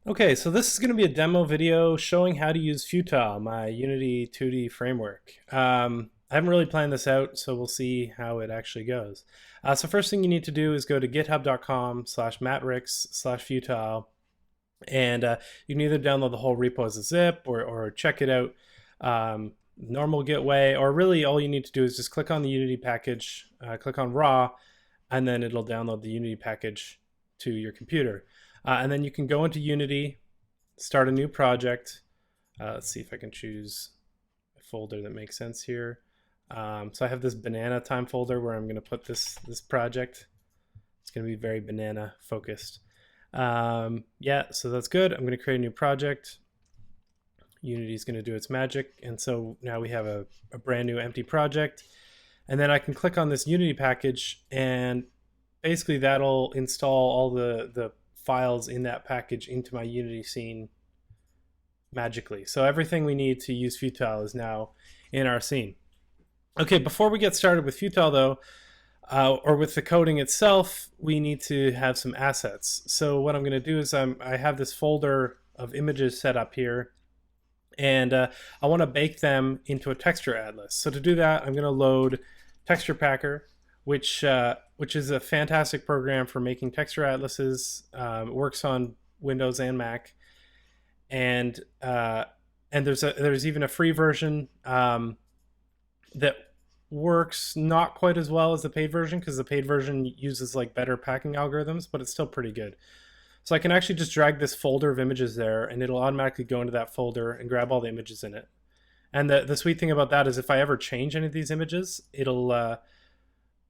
Okay, so this is going to be a demo video showing how to use Futile, my Unity 2D framework. I haven't really planned this out, so we'll see how it actually goes. So first thing you need to do is go to github.com/mattrix/futile, and you can either download the whole repo as a zip or check it out normal Git way, or really all you need to do is just click on the Unity package, click on raw, and then it'll download the Unity package to your computer. And then you can go into Unity, start a new project. Let's see if I can choose a folder that makes sense here. So I have this banana time folder where I'm going to put this project. It's going to be very banana focused. Yeah, so that's good. I'm going to create a new project. Unity is going to do its magic. And so now we have a brand new empty project. And then I can click on this Unity package, and basically that'll install all the files in that package into my Unity scene magically. So everything we need to use Futile is now in our scene. Okay, before we get started with Futile though, or with the coding itself, we need to have some assets. So what I'm going to do is I have this folder of images set up here, and I want to bake them into a texture atlas. So to do that, I'm going to load Texture Packer, which is a fantastic program for making texture atlases. It works on Windows and Mac, and there's even a free version that works not quite as well as the paid version, because the paid version uses like better packing algorithms, but it's still pretty good. So I can actually just drag this folder of images there, and it'll automatically go into that folder and grab all the images in it. And the sweet thing about that is if I ever change any of these images, it'll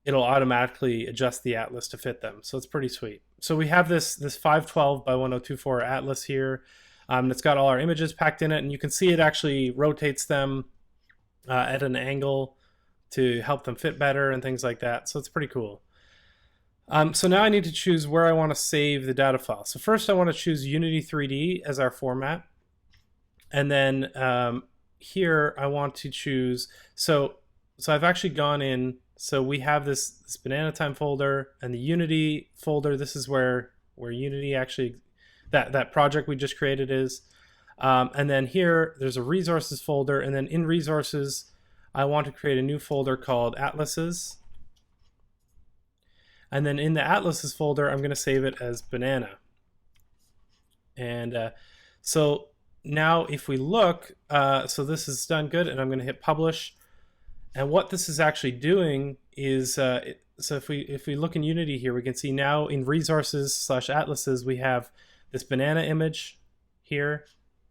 automatically adjust the atlas to fit them. So it's pretty sweet. So we have this 512 by 1024 atlas here. It's got all our images packed in it, and you can see it actually rotates them at an angle to help them fit better and things like that. So it's pretty cool. So now I need to choose where I want to save the data file. So first I want to choose Unity 3D as our format. And then here I want to choose, so I've actually gone in. So we have this banana time folder and the Unity folder. This is where Unity actually, that project we just created is. And then here there's a resources folder, and then in resources I want to create a new folder called atlases. And then in the atlases folder I'm going to save it as banana. And so now if we look, so this is done good, and I'm going to hit publish. And what this is actually doing is, so if we look in Unity here, we can see now in resources/atlases we have this banana image here,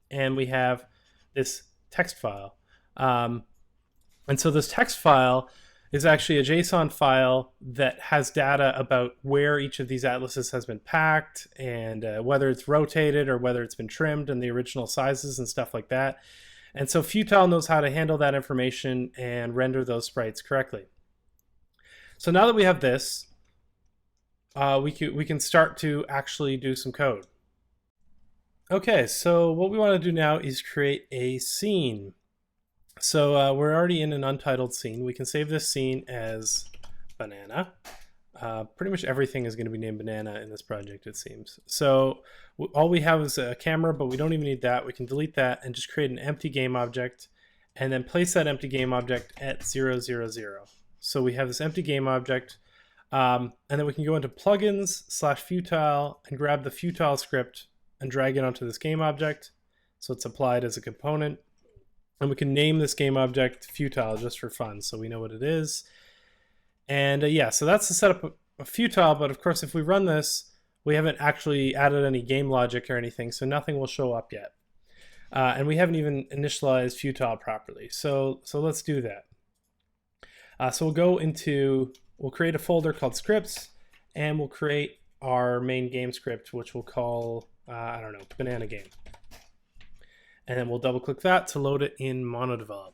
and we have this text file. And so this text file is actually a JSON file that has data about where each of these atlases has been packed, and whether it's rotated or whether it's been trimmed, and the original sizes and stuff like that. And so Futile knows how to handle that information and render those sprites correctly. So now that we have this, we can start to actually do some code. Okay, so what we want to do now is create a scene. So we're already in an untitled scene. We can save this scene as banana. Pretty much everything is going to be named banana in this project, it seems. So all we have is a camera, but we don't even need that. We can delete that and just create an empty game object, and then place that empty game object at 0, 0, 0. So we have this empty game object, and then we can go into plugins/futile and grab the Futile script and drag it onto this game object. So it's applied as a component. And we can name this game object Futile just for fun, so we know what it is. And yeah, so that's the setup of Futile, but of course if we run this, we haven't actually added any game logic or anything, so nothing will show up yet. And we haven't even initialized Futile properly, so let's do that. So we'll create a folder called scripts, and we'll create our main game script, which we'll call, I don't know, banana game. And then we'll double click that to load it in MonoDevelop.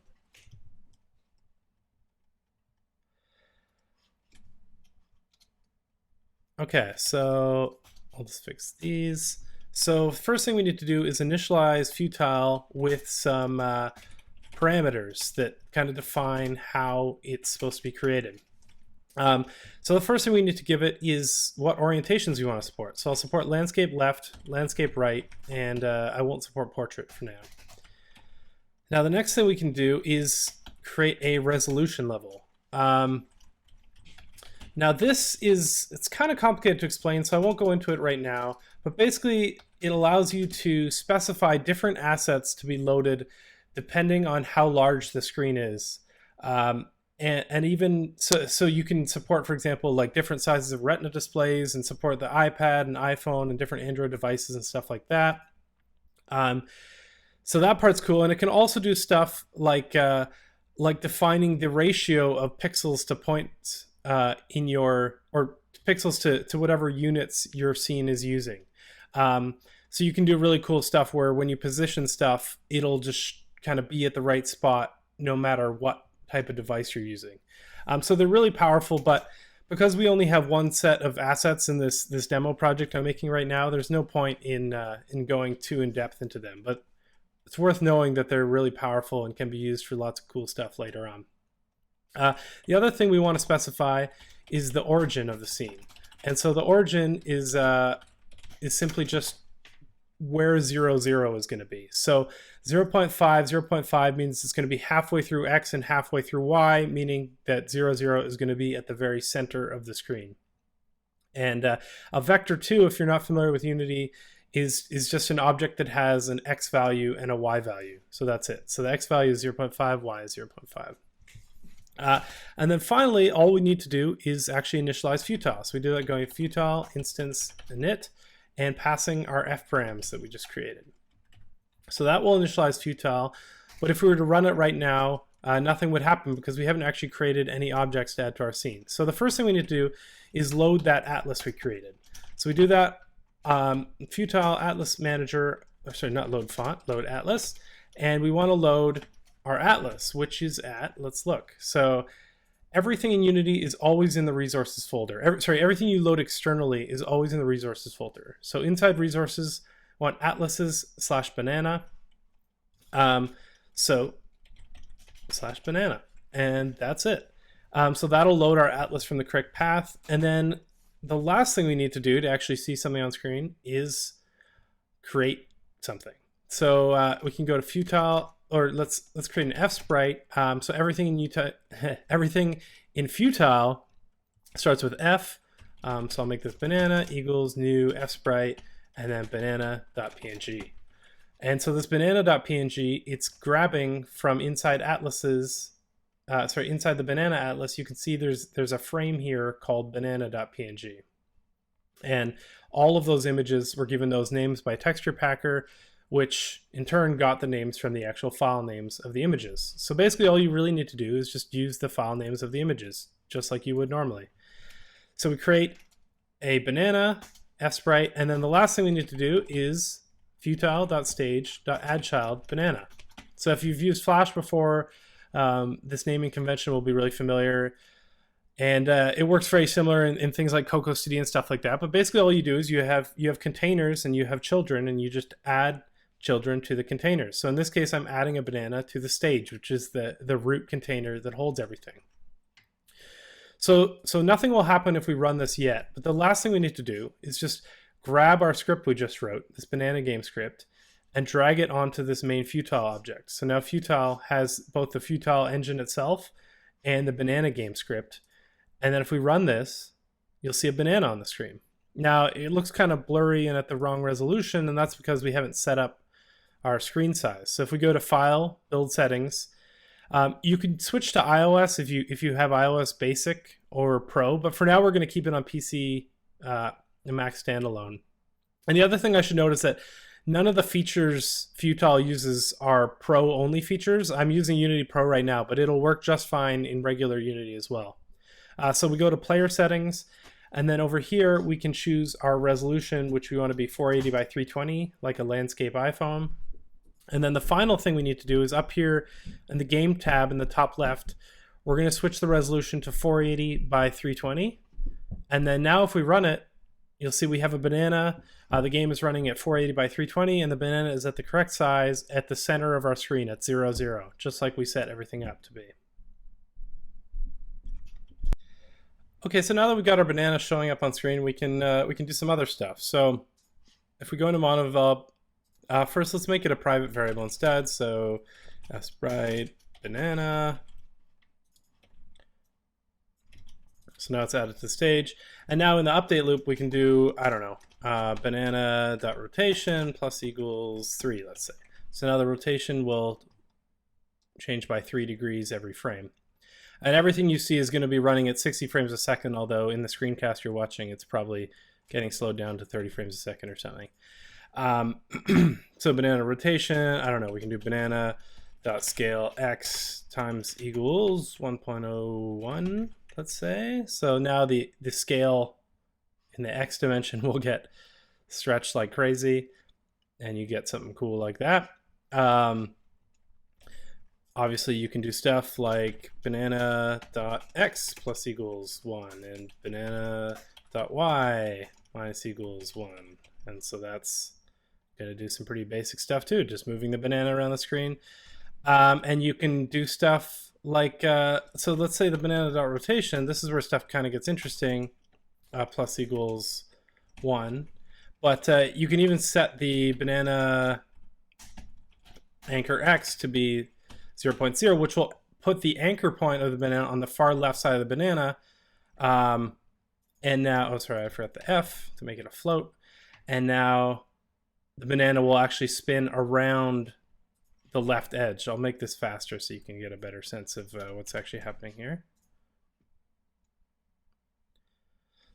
Okay, so I'll just fix these. So first thing we need to do is initialize Futile with some parameters that kind of define how it's supposed to be created. So the first thing we need to give it is what orientations we want to support. So I'll support landscape left, landscape right, and I won't support portrait for now. Now the next thing we can do is create a resolution level. Now it's kind of complicated to explain, so I won't go into it right now, but basically it allows you to specify different assets to be loaded depending on how large the screen is. And even so you can support, for example, like different sizes of retina displays and support the iPad and iPhone and different Android devices and stuff like that. So that part's cool. And it can also do stuff like defining the ratio of pixels to points or pixels to whatever units your scene is using. So you can do really cool stuff where when you position stuff, it'll just kind of be at the right spot no matter what type of device you're using. So they're really powerful, but because we only have one set of assets in this demo project I'm making right now, there's no point in going too in depth into them. But it's worth knowing that they're really powerful and can be used for lots of cool stuff later on. The other thing we want to specify is the origin of the scene. And so the origin is simply just where 0, 0 is going to be. So 0.5 means it's going to be halfway through X and halfway through Y, meaning that 0, 0 is going to be at the very center of the screen. And a vector 2, if you're not familiar with Unity, is just an object that has an X value and a Y value. So that's it. So the X value is 0.5, Y is 0.5. And then finally, all we need to do is actually initialize Futile. So we do that going Futile, instance, init, and passing our fparams that we just created. So that will initialize Futile, but if we were to run it right now, nothing would happen because we haven't actually created any objects to add to our scene. So the first thing we need to do is load that atlas we created. So we do that, Futile Atlas Manager, or sorry, not load font, load atlas, and we want to load our atlas, which is let's look. So everything in Unity is always in the resources folder. Everything you load externally is always in the resources folder. So inside resources, I want atlases/banana. So /banana, and that's it. So that'll load our atlas from the correct path. And then the last thing we need to do to actually see something on screen is create something. So we can go to Futile, or let's create an F sprite. So everything in Futile starts with F. So I'll make this banana equals new F sprite and then banana.png. And so this banana.png, it's grabbing from inside atlases. Inside the banana atlas, you can see there's a frame here called banana.png. And all of those images were given those names by Texture Packer, which in turn got the names from the actual file names of the images. So basically all you really need to do is just use the file names of the images, just like you would normally. So we create a banana, fsprite, and then the last thing we need to do is futile.stage.addChild banana. So if you've used Flash before, this naming convention will be really familiar. And it works very similar in things like Cocoa City and stuff like that. But basically all you do is you have containers and you have children, and you just add children to the containers. So in this case, I'm adding a banana to the stage, which is the root container that holds everything. So nothing will happen if we run this yet. But the last thing we need to do is just grab our script we just wrote, this banana game script, and drag it onto this main Futile object. So now Futile has both the Futile engine itself and the banana game script. And then if we run this, you'll see a banana on the screen. Now it looks kind of blurry and at the wrong resolution, and that's because we haven't set up our screen size. So if we go to File, Build Settings, you can switch to iOS if you have iOS Basic or Pro, but for now we're going to keep it on PC and Mac standalone. And the other thing I should note is that none of the features Futile uses are Pro-only features. I'm using Unity Pro right now, but it'll work just fine in regular Unity as well. So we go to Player Settings, and then over here we can choose our resolution, which we want to be 480 by 320, like a landscape iPhone. And then the final thing we need to do is up here in the Game tab in the top left, we're going to switch the resolution to 480 by 320. And then now if we run it, you'll see we have a banana. The game is running at 480 by 320, and the banana is at the correct size at the center of our screen at 0, 0, just like we set everything up to be. Okay, so now that we've got our banana showing up on screen, we can do some other stuff. So if we go into monodevelop, first let's make it a private variable instead. So sprite banana. So now it's added to the stage. And now in the update loop, we can do, I don't know, banana.rotation plus equals 3, let's say. So now the rotation will change by 3 degrees every frame. And everything you see is going to be running at 60 frames a second, although in the screencast you're watching, it's probably getting slowed down to 30 frames a second or something. So banana rotation, I don't know, we can do banana.scale x times equals 1.01, let's say. So now the scale in the x dimension will get stretched like crazy, and you get something cool like that. Obviously, you can do stuff like banana.x plus equals 1 and banana.y minus equals 1. And so that's going to do some pretty basic stuff too, just moving the banana around the screen. And you can do stuff like, so let's say the banana.rotation, this is where stuff kind of gets interesting, plus equals 1. But you can even set the banana anchor x to be 0.0, which will put the anchor point of the banana on the far left side of the banana. And now, oh, sorry, I forgot the F to make it a float. And now the banana will actually spin around the left edge. I'll make this faster so you can get a better sense of what's actually happening here.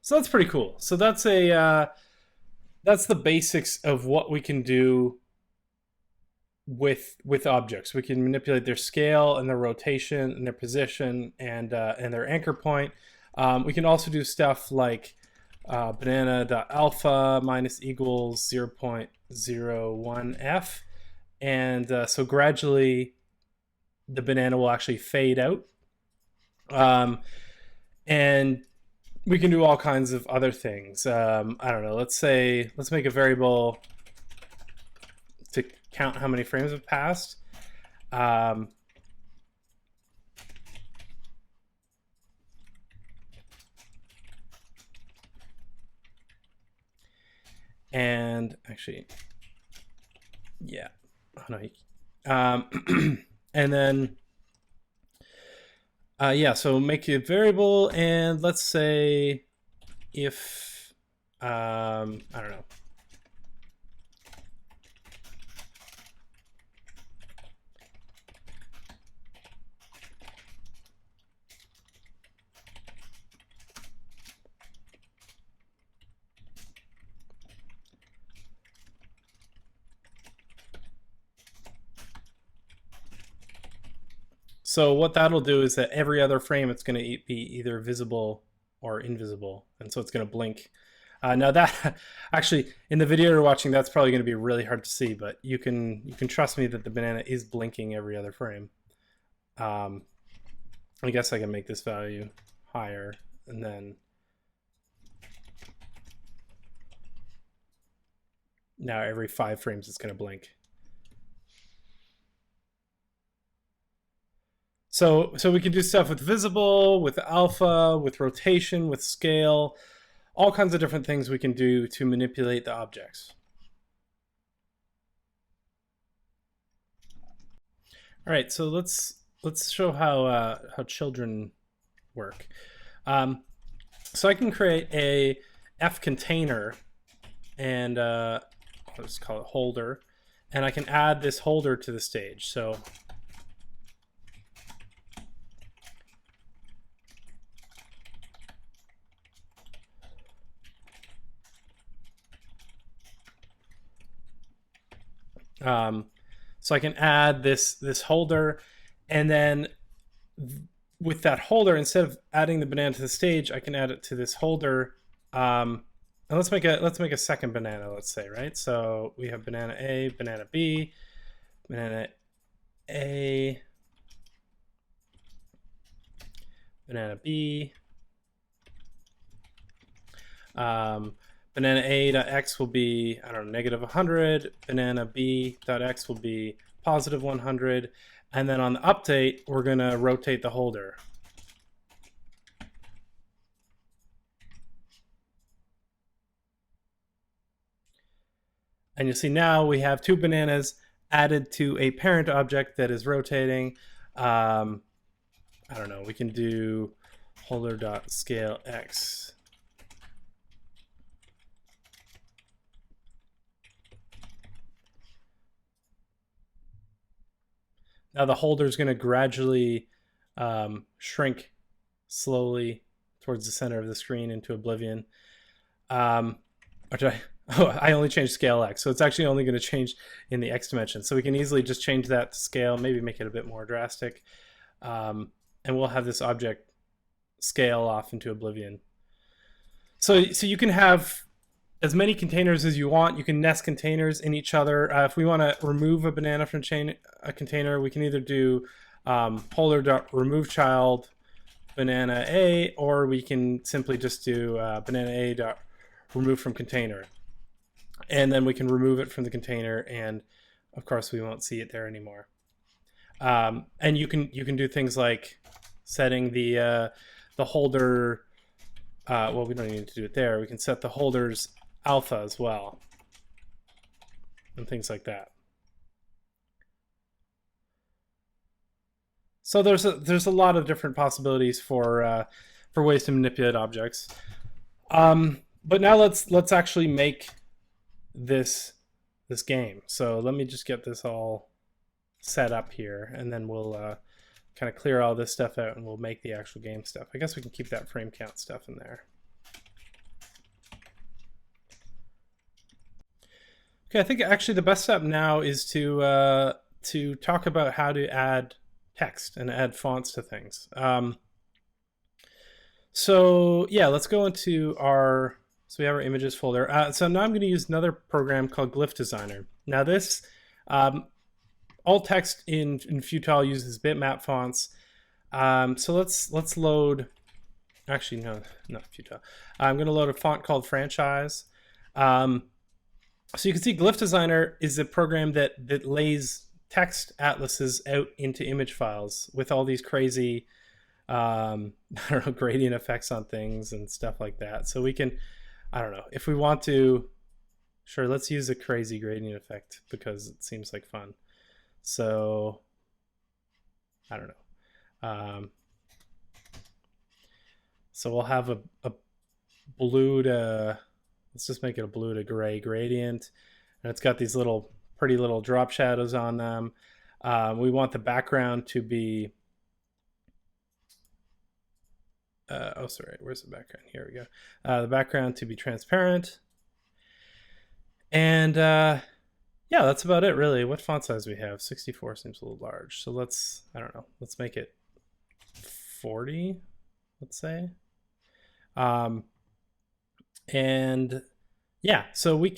So that's pretty cool. So that's that's the basics of what we can do with objects. We can manipulate their scale and their rotation and their position and their anchor point. We can also do stuff like banana.alpha minus equals 0.01f, and so gradually the banana will actually fade out, and we can do all kinds of other things. I don't know, let's make a variable to count how many frames have passed. And actually, yeah, oh, no, and then yeah, so make a variable, and let's say if I don't know, so what that'll do is that every other frame it's going to be either visible or invisible, and so it's going to blink. Now that actually in the video you're watching, that's probably going to be really hard to see, but you can trust me that the banana is blinking every other frame. I guess I can make this value higher, and then now every 5 frames it's going to blink. So we can do stuff with visible, with alpha, with rotation, with scale, all kinds of different things we can do to manipulate the objects. All right, so let's show how children work. So I can create a F container, and let's call it holder, and I can add this holder to the stage. So so I can add this holder, and then with that holder, instead of adding the banana to the stage, I can add it to this holder. And let's make a second banana, let's say, right? So we have banana A, banana B, banana A, banana B. Banana A.x will be, I don't know, -100. Banana B.x will be +100. And then on the update, we're going to rotate the holder. And you'll see now we have 2 bananas added to a parent object that is rotating. I don't know, we can do holder.scale x. Now the holder is going to gradually shrink slowly towards the center of the screen into oblivion. I only changed scale x, so it's actually only going to change in the x dimension. So we can easily just change that to scale, maybe make it a bit more drastic. And we'll have this object scale off into oblivion. So you can have as many containers as you want. You can nest containers in each other. If we want to remove a banana from a container, we can either do holder.removeChild banana a, or we can simply just do banana a.remove from container. And then we can remove it from the container, and of course we won't see it there anymore. And you can do things like setting the holder. Well, we don't need to do it there. We can set the holder's alpha as well, and things like that. So there's a lot of different possibilities for ways to manipulate objects. But now let's actually make this game. So let me just get this all set up here, and then we'll kind of clear all this stuff out, and we'll make the actual game stuff. I guess we can keep that frame count stuff in there. Okay, I think actually the best step now is to talk about how to add text and add fonts to things. So yeah, let's go into our, so we have our images folder. So now I'm going to use another program called Glyph Designer. Now this, all text in Futile uses bitmap fonts. So let's load, actually no, not Futile. I'm going to load a font called Franchise. So you can see Glyph Designer is a program that lays text atlases out into image files with all these crazy I don't know, gradient effects on things and stuff like that. So we can, I don't know, if we want to, sure, let's use a crazy gradient effect because it seems like fun. So I don't know. So we'll have a blue to, let's just make it a blue to gray gradient, and it's got these little pretty little drop shadows on them. We want the background to be oh sorry, where's the background? Here we go. The background to be transparent, and yeah, that's about it really. What font size we have? 64 seems a little large, so let's, I don't know, let's make it 40, let's say. And yeah, so we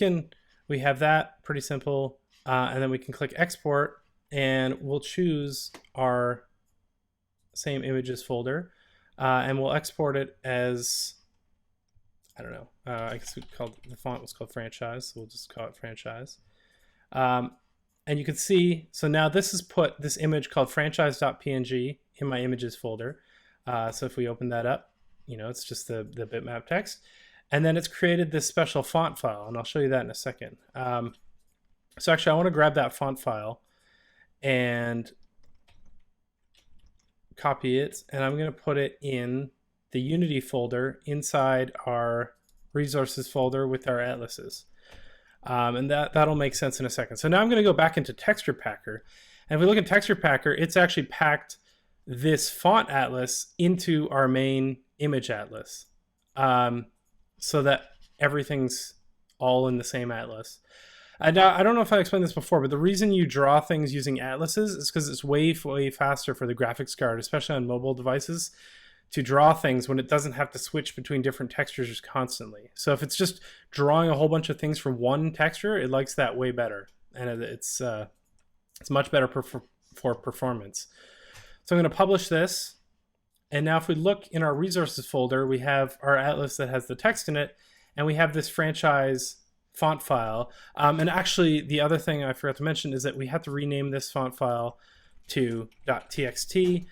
have that pretty simple, and then we can click export, and we'll choose our same images folder, and we'll export it as, I don't know, I guess the font was called Franchise, so we'll just call it Franchise. And you can see, so now this has put this image called franchise.png in my images folder. So if we open that up, you know, it's just the bitmap text. And then it's created this special font file, and I'll show you that in a second. So actually, I want to grab that font file and copy it, and I'm going to put it in the Unity folder inside our resources folder with our atlases. And that'll make sense in a second. So now I'm going to go back into Texture Packer. And if we look at Texture Packer, it's actually packed this font atlas into our main image atlas. So that everything's all in the same atlas. Now, I don't know if I explained this before, but the reason you draw things using atlases is because it's way faster for the graphics card, especially on mobile devices, to draw things when it doesn't have to switch between different textures constantly. So if it's just drawing a whole bunch of things from one texture, it likes that way better, and it's much better for performance. So I'm going to publish this. And now if we look in our resources folder, we have our atlas that has the text in it, and we have this franchise font file. And actually, the other thing I forgot to mention is that we have to rename this font file to .txt,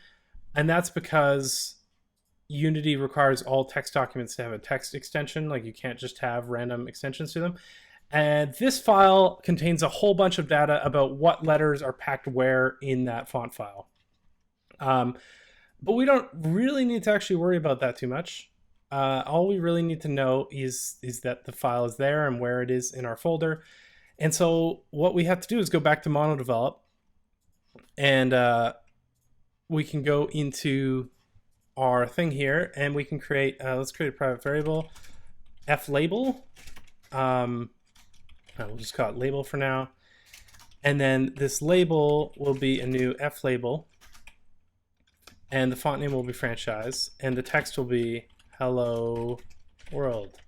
and that's because Unity requires all text documents to have a text extension. Like, you can't just have random extensions to them. And this file contains a whole bunch of data about what letters are packed where in that font file. But we don't really need to actually worry about that too much. All we really need to know is that the file is there and where it is in our folder. And so what we have to do is go back to MonoDevelop, and we can go into our thing here, and we can create, let's create a private variable, flabel. We'll just call it label for now. And then this label will be a new flabel. And the font name will be franchise. And the text will be hello world.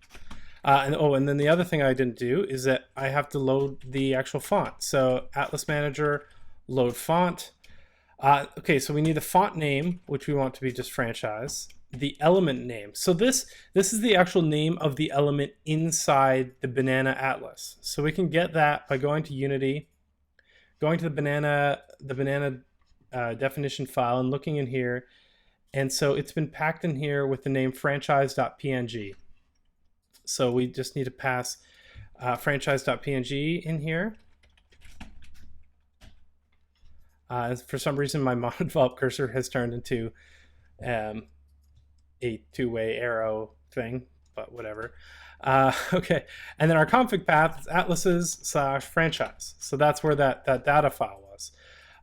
And then the other thing I didn't do is that I have to load the actual font. So Atlas Manager, load font. Okay, so we need the font name, which we want to be just franchise. The element name. So this is the actual name of the element inside the Banana Atlas. So we can get that by going to Unity, going to the banana definition file and looking in here. And so it's been packed in here with the name franchise.png. So we just need to pass franchise.png in here. For some reason, my MonoDevelop cursor has turned into a two-way arrow thing, but whatever. Okay, and then our config path is atlases/franchise. So that's where that data file was.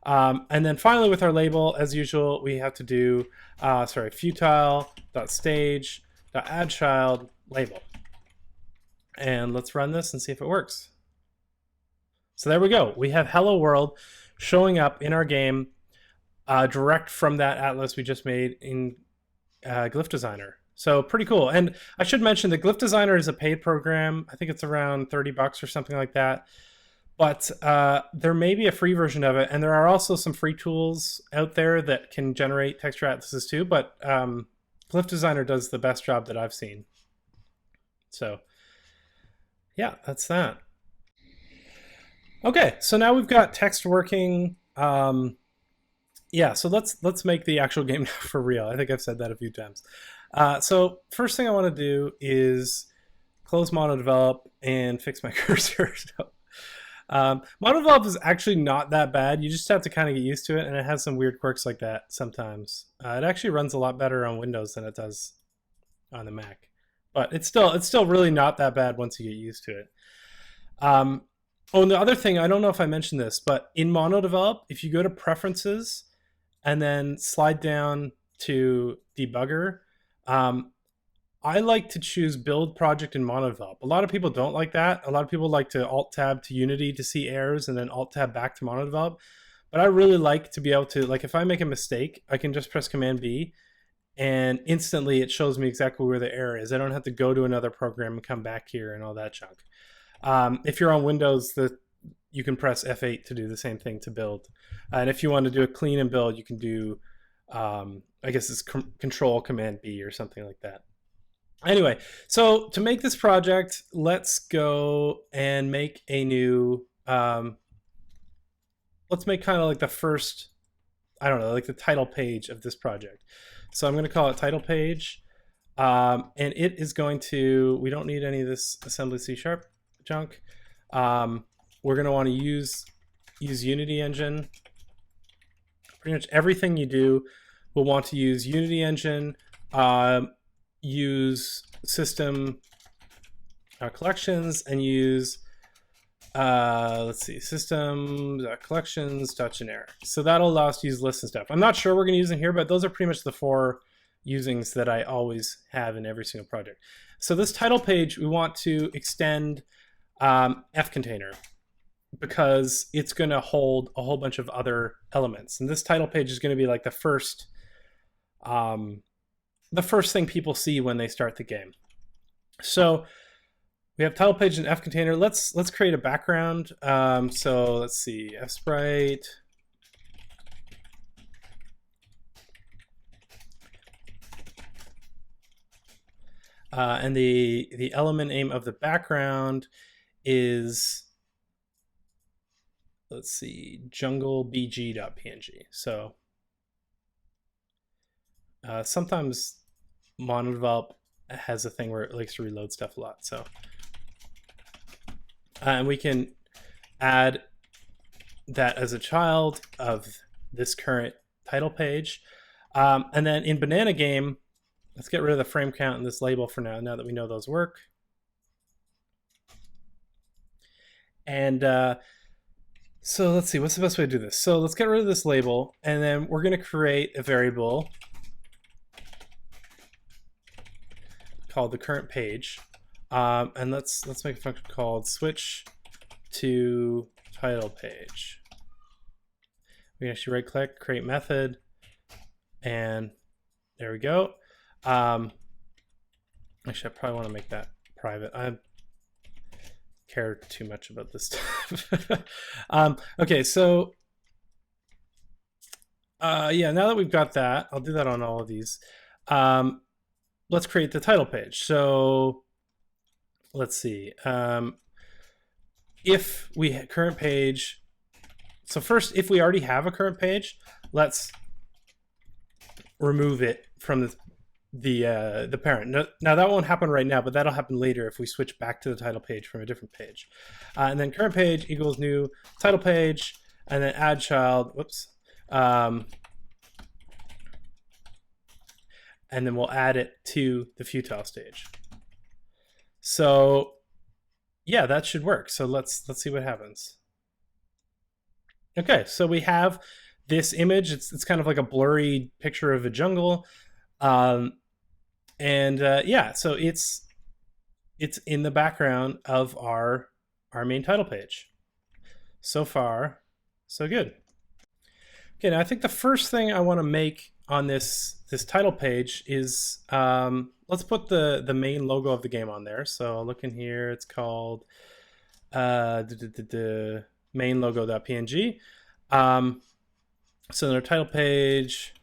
And then finally, with our label, as usual, we have to do futile.stage.addChild label. And let's run this and see if it works. So there we go. We have hello world showing up in our game direct from that atlas we just made in Glyph Designer. So pretty cool. And I should mention that Glyph Designer is a paid program. I think it's around $30 or something like that. But there may be a free version of it. And there are also some free tools out there that can generate texture atlases too. But Glyph Designer does the best job that I've seen. So yeah, that's that. Okay, so now we've got text working. Yeah, so let's make the actual game for real. I think I've said that a few times. So first thing I want to do is close MonoDevelop and fix my cursor. So, MonoDevelop is actually not that bad. You just have to kind of get used to it, and it has some weird quirks like that sometimes. It actually runs a lot better on Windows than it does on the Mac, but it's still really not that bad once you get used to it. Oh, and the other thing, I don't know if I mentioned this, but in MonoDevelop, if you go to Preferences and then slide down to Debugger, I like to choose Build Project in MonoDevelop. A lot of people don't like that. A lot of people like to Alt-Tab to Unity to see errors and then Alt-Tab back to MonoDevelop. But I really like to be able to, like, if I make a mistake, I can just press Command-B, and instantly it shows me exactly where the error is. I don't have to go to another program and come back here and all that junk. If you're on Windows, you can press F8 to do the same thing to build. And if you want to do a clean and build, you can do, I guess it's Control Command B or something like that. Anyway, so to make this project, let's go and make a new, let's make kind of like the first, I don't know, like the title page of this project. So I'm going to call it title page. And it is going to, we don't need any of this assembly C# junk. We're going to want to use Unity Engine. Pretty much everything you do will want to use Unity Engine, use system collections, and use let's see, system collections.generic. So that'll allow us to use lists and stuff. I'm not sure we're going to use them here, but those are pretty much the 4 usings that I always have in every single project. So this title page, we want to extend fcontainer because it's going to hold a whole bunch of other elements. And this title page is going to be like the first thing people see when they start the game. So we have title page and fcontainer. Let's create a background. So let's see, fsprite. And the element name of the background is, let's see, junglebg.png. So sometimes MonoDevelop has a thing where it likes to reload stuff a lot. So and we can add that as a child of this current title page. And then in Banana Game, let's get rid of the frame count and this label for now that we know those work. And so let's see, what's the best way to do this? So let's get rid of this label, and then we're going to create a variable called the current page. And let's make a function called switch to title page. We can actually right click, create method, and there we go. Actually, I probably want to make that private. I care too much about this stuff. Okay, so yeah, now that we've got that, I'll do that on all of these. Let's create the title page. So let's see. If we current page, so first, if we already have a current page, let's remove it from the parent. Now that won't happen right now, but that'll happen later if we switch back to the title page from a different page. And then current page equals new title page, and then add child. Whoops. And then we'll add it to the Futile stage. So yeah, that should work. So let's see what happens. Okay, so we have this image. It's kind of like a blurry picture of a jungle. Yeah, so it's in the background of our main title page. So far, so good. Okay, now I think the first thing I want to make on this title page is let's put the main logo of the game on there. So I'll look in here. It's called main logo.png. So in our title page,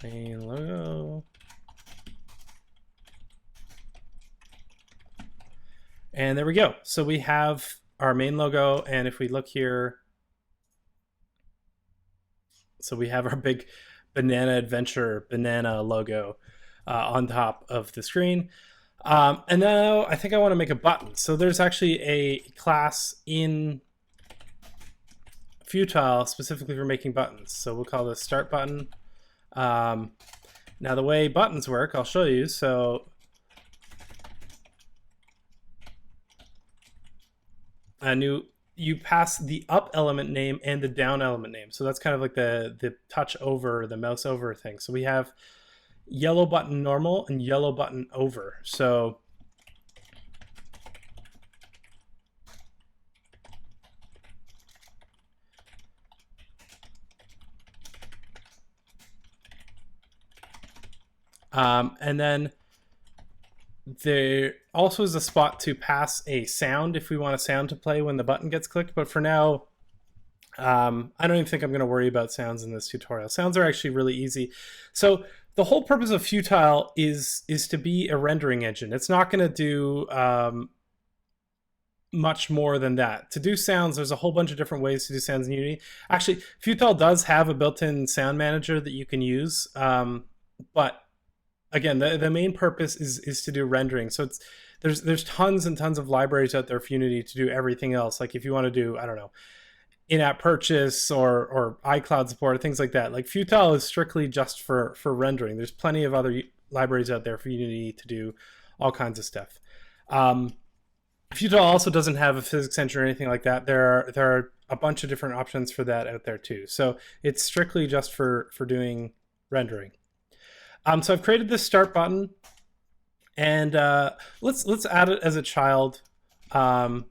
main logo, and there we go. So we have our main logo, and if we look here, so we have our big banana adventure banana logo on top of the screen. And now I think I want to make a button. So there's actually a class in Futile specifically for making buttons. So we'll call this start button. Now the way buttons work, I'll show you. So you pass the up element name and the down element name. So that's kind of like the touch over, the mouse over thing. So we have yellow button normal and yellow button over. So and then there also is a spot to pass a sound if we want a sound to play when the button gets clicked. But for now, I don't even think I'm going to worry about sounds in this tutorial. Sounds are actually really easy. So the whole purpose of Futile is to be a rendering engine. It's not going to do much more than that. To do sounds, there's a whole bunch of different ways to do sounds in Unity. Actually, Futile does have a built-in sound manager that you can use, but again, the main purpose is to do rendering. So there's tons and tons of libraries out there for Unity to do everything else. Like if you want to do, I don't know, in-app purchase or iCloud support or things like that. Like Futile is strictly just for rendering. There's plenty of other libraries out there for Unity to do all kinds of stuff. Futile also doesn't have a physics engine or anything like that. There are a bunch of different options for that out there too. So it's strictly just for doing rendering. So I've created this start button, and let's add it as a child for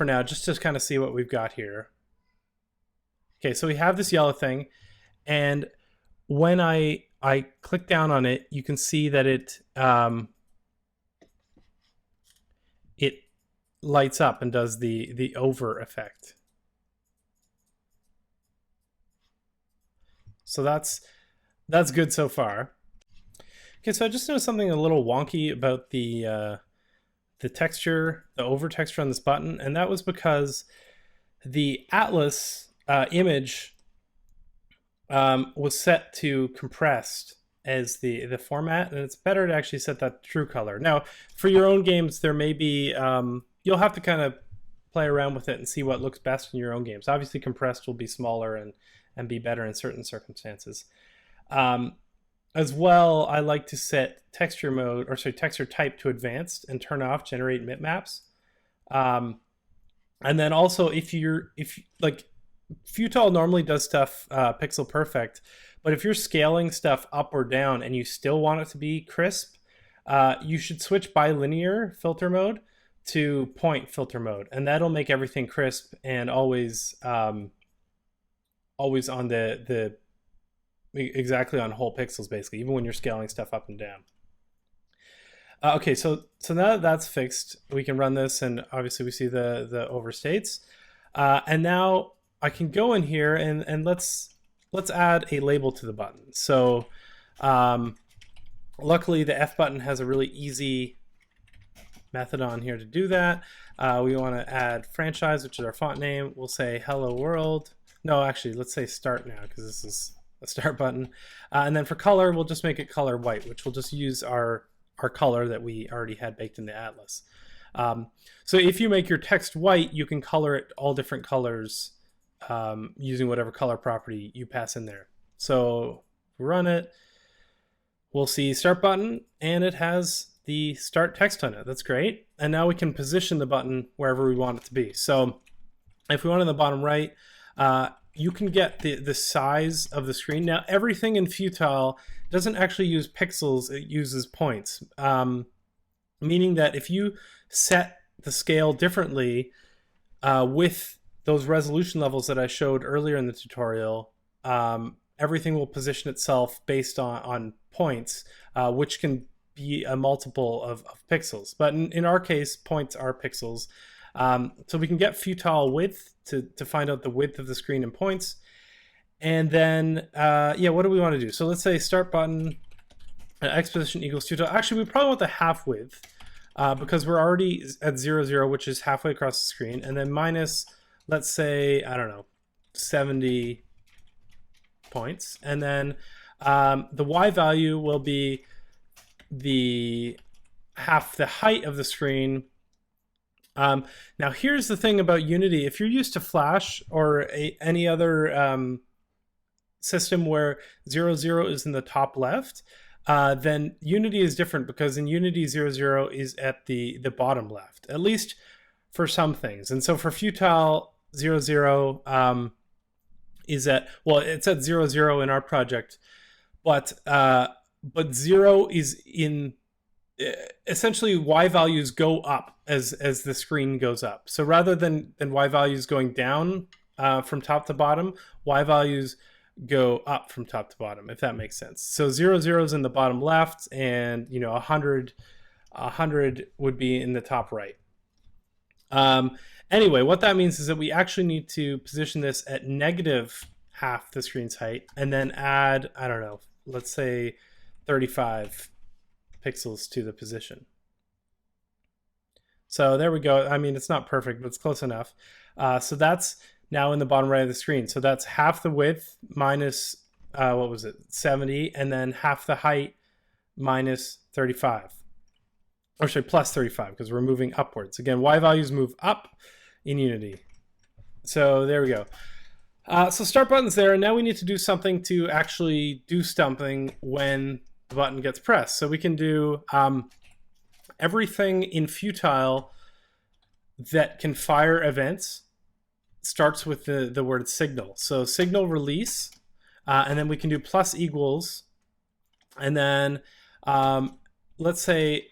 now, just to kind of see what we've got here. Okay, so we have this yellow thing, and when I click down on it, you can see that it lights up and does the over effect. So that's good so far. Okay, so I just noticed something a little wonky about the texture, the over texture on this button, and that was because the atlas image was set to compressed as the format, and it's better to actually set that to true color. Now, for your own games, there may be you'll have to kind of play around with it and see what looks best in your own games. Obviously, compressed will be smaller and be better in certain circumstances. As well, I like to set texture mode, or sorry, texture type to advanced and turn off generate bitmaps. And then also, if like Futile normally does stuff pixel perfect, but if you're scaling stuff up or down and you still want it to be crisp, you should switch bilinear filter mode to point filter mode, and that'll make everything crisp and always always on the exactly on whole pixels, basically, even when you're scaling stuff up and down. Okay, so now that that's fixed, we can run this, and obviously we see the overstates. And now I can go in here and let's add a label to the button. So luckily the F button has a really easy method on here to do that. We want to add franchise, which is our font name. We'll say hello world. No, actually, let's say start now, because this is a start button. And then for color, we'll just make it color white, which will just use our color that we already had baked in the atlas. So if you make your text white, you can color it all different colors using whatever color property you pass in there. So run it, we'll see start button, and it has the start text on it. That's great. And now we can position the button wherever we want it to be. So if we want in the bottom right, you can get the size of the screen. Now, everything in Futile doesn't actually use pixels, it uses points. Meaning that if you set the scale differently with those resolution levels that I showed earlier in the tutorial, everything will position itself based on points, which can be a multiple of pixels. But in our case, points are pixels. So we can get Futile width to find out the width of the screen in points. And then, yeah, what do we want to do? So let's say start button, X position equals Futile. Actually, we probably want the half width because we're already at 0, 0, which is halfway across the screen. And then minus, let's say, I don't know, 70 points. And then the Y value will be the half the height of the screen. Now here's the thing about Unity. If you're used to Flash or any other system where 0, 0 is in the top left, then Unity is different, because in Unity 0, 0 is at the bottom left, at least for some things. And so for Futile, 0, 0 is at, well, it's at 0, 0 in our project, but 0 is in, essentially Y values go up as the screen goes up. So rather than Y values going down from top to bottom, Y values go up from top to bottom, if that makes sense. So 0, 0 is in the bottom left, and 100 would be in the top right. Anyway, what that means is that we actually need to position this at negative half the screen's height, and then add, I don't know, let's say 35 pixels to the position. So there we go. I mean, it's not perfect, but it's close enough. So that's now in the bottom right of the screen. So that's half the width minus, what was it, 70, and then half the height minus 35. Or sorry, plus 35, because we're moving upwards. Again, Y values move up in Unity. So there we go. So start button's there, and now we need to do something to actually do something when the button gets pressed. So we can do everything in Futile that can fire events starts with the word signal. So signal release, and then we can do plus equals, and then let's say,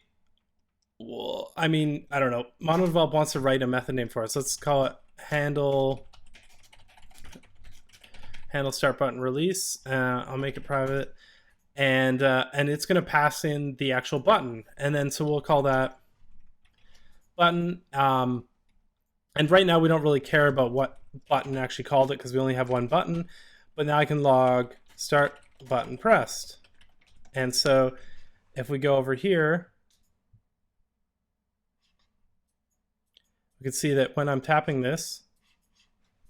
well, I mean, I don't know, MonoDevelop wants to write a method name for us. Let's call it handle start button release. I'll make it private, and it's going to pass in the actual button, and then so we'll call that button. And right now we don't really care about what button actually called it, because we only have one button. But now I can log start button pressed, and so if we go over here, we can see that when I'm tapping this,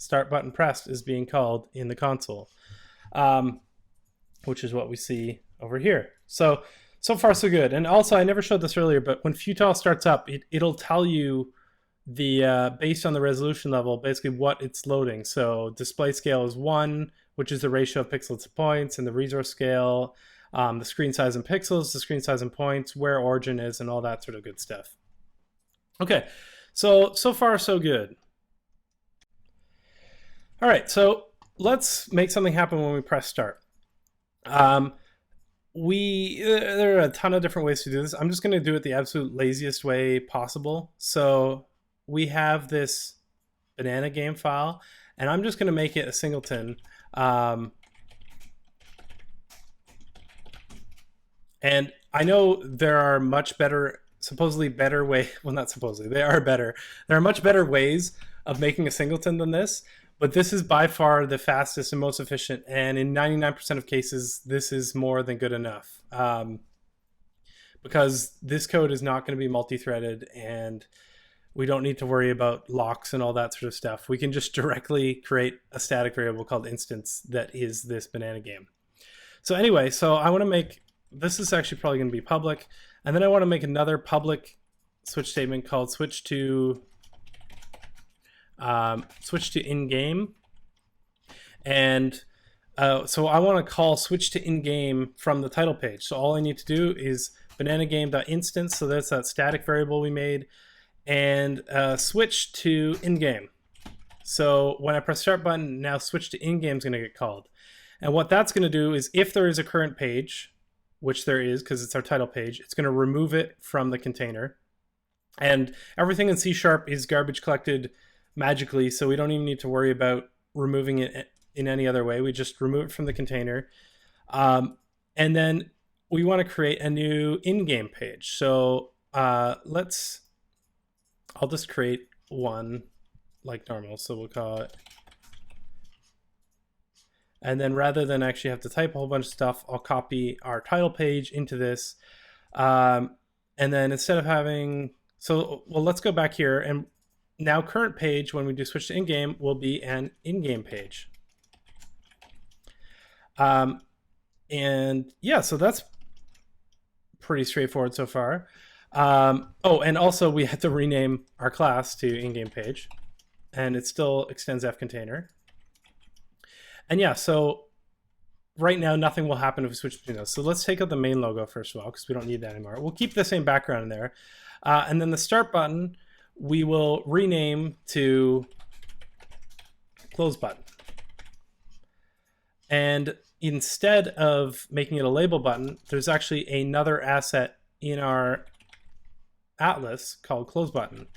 start button pressed is being called in the console, which is what we see over here. So far so good. And also, I never showed this earlier, but when Futile starts up, it'll tell you the based on the resolution level, basically what it's loading. So display scale is 1, which is the ratio of pixels to points, and the resource scale, the screen size in pixels, the screen size in points, where origin is, and all that sort of good stuff. Okay, so far so good. All right, so let's make something happen when we press start. There are a ton of different ways to do this. I'm just going to do it the absolute laziest way possible. So we have this banana game file, and I'm just going to make it a singleton. And I know there are much better, supposedly better way. Well, not supposedly, they are better. There are much better ways of making a singleton than this, but this is by far the fastest and most efficient. And in 99% of cases, this is more than good enough, because this code is not going to be multi-threaded, and we don't need to worry about locks and all that sort of stuff. We can just directly create a static variable called instance that is this banana game. So anyway, so I want to make, this is actually probably going to be public, and then I want to make another public switch statement called switch to in-game. And so I want to call switch to in-game from the title page. So all I need to do is bananagame.instance, so that's that static variable we made, and switch to in-game. So when I press start button, now switch to in-game is going to get called. And what that's going to do is, if there is a current page, which there is because it's our title page, it's going to remove it from the container. And everything in C# is garbage collected magically, so we don't even need to worry about removing it in any other way. We just remove it from the container. And then we want to create a new in-game page. So I'll just create one like normal. So we'll call it, and then rather than actually have to type a whole bunch of stuff, I'll copy our title page into this. And then instead of having, well, let's go back here, and now current page, when we do switch to in-game, will be an in-game page. And yeah, so that's pretty straightforward so far. Oh, and also we had to rename our class to in-game page, and it still extends fcontainer. And yeah, so right now nothing will happen if we switch between those. So let's take out the main logo first of all, because we don't need that anymore. We'll keep the same background in there. And then the start button, we will rename to close button. And instead of making it a label button, there's actually another asset in our atlas called close button.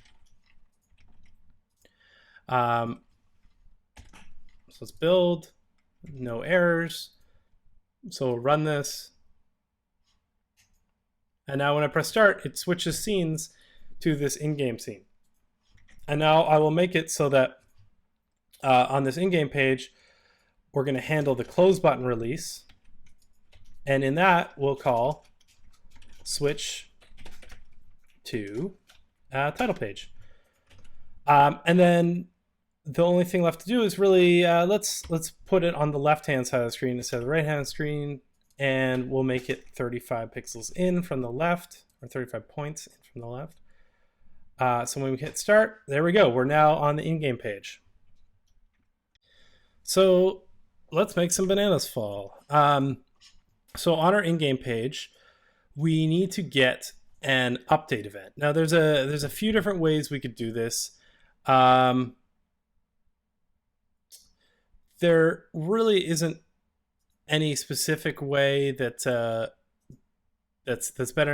So let's build, no errors. So we'll run this. And now when I press start, it switches scenes to this in-game scene. And now I will make it so that on this in-game page, we're going to handle the close button release. And in that, we'll call switch to title page. And then the only thing left to do is really, let's put it on the left-hand side of the screen instead of the right-hand screen. And we'll make it 35 pixels in from the left, or 35 points in from the left. So when we hit start, there we go. We're now on the in-game page. So let's make some bananas fall. So on our in-game page, we need to get an update event. Now there's a few different ways we could do this. There really isn't any specific way that's better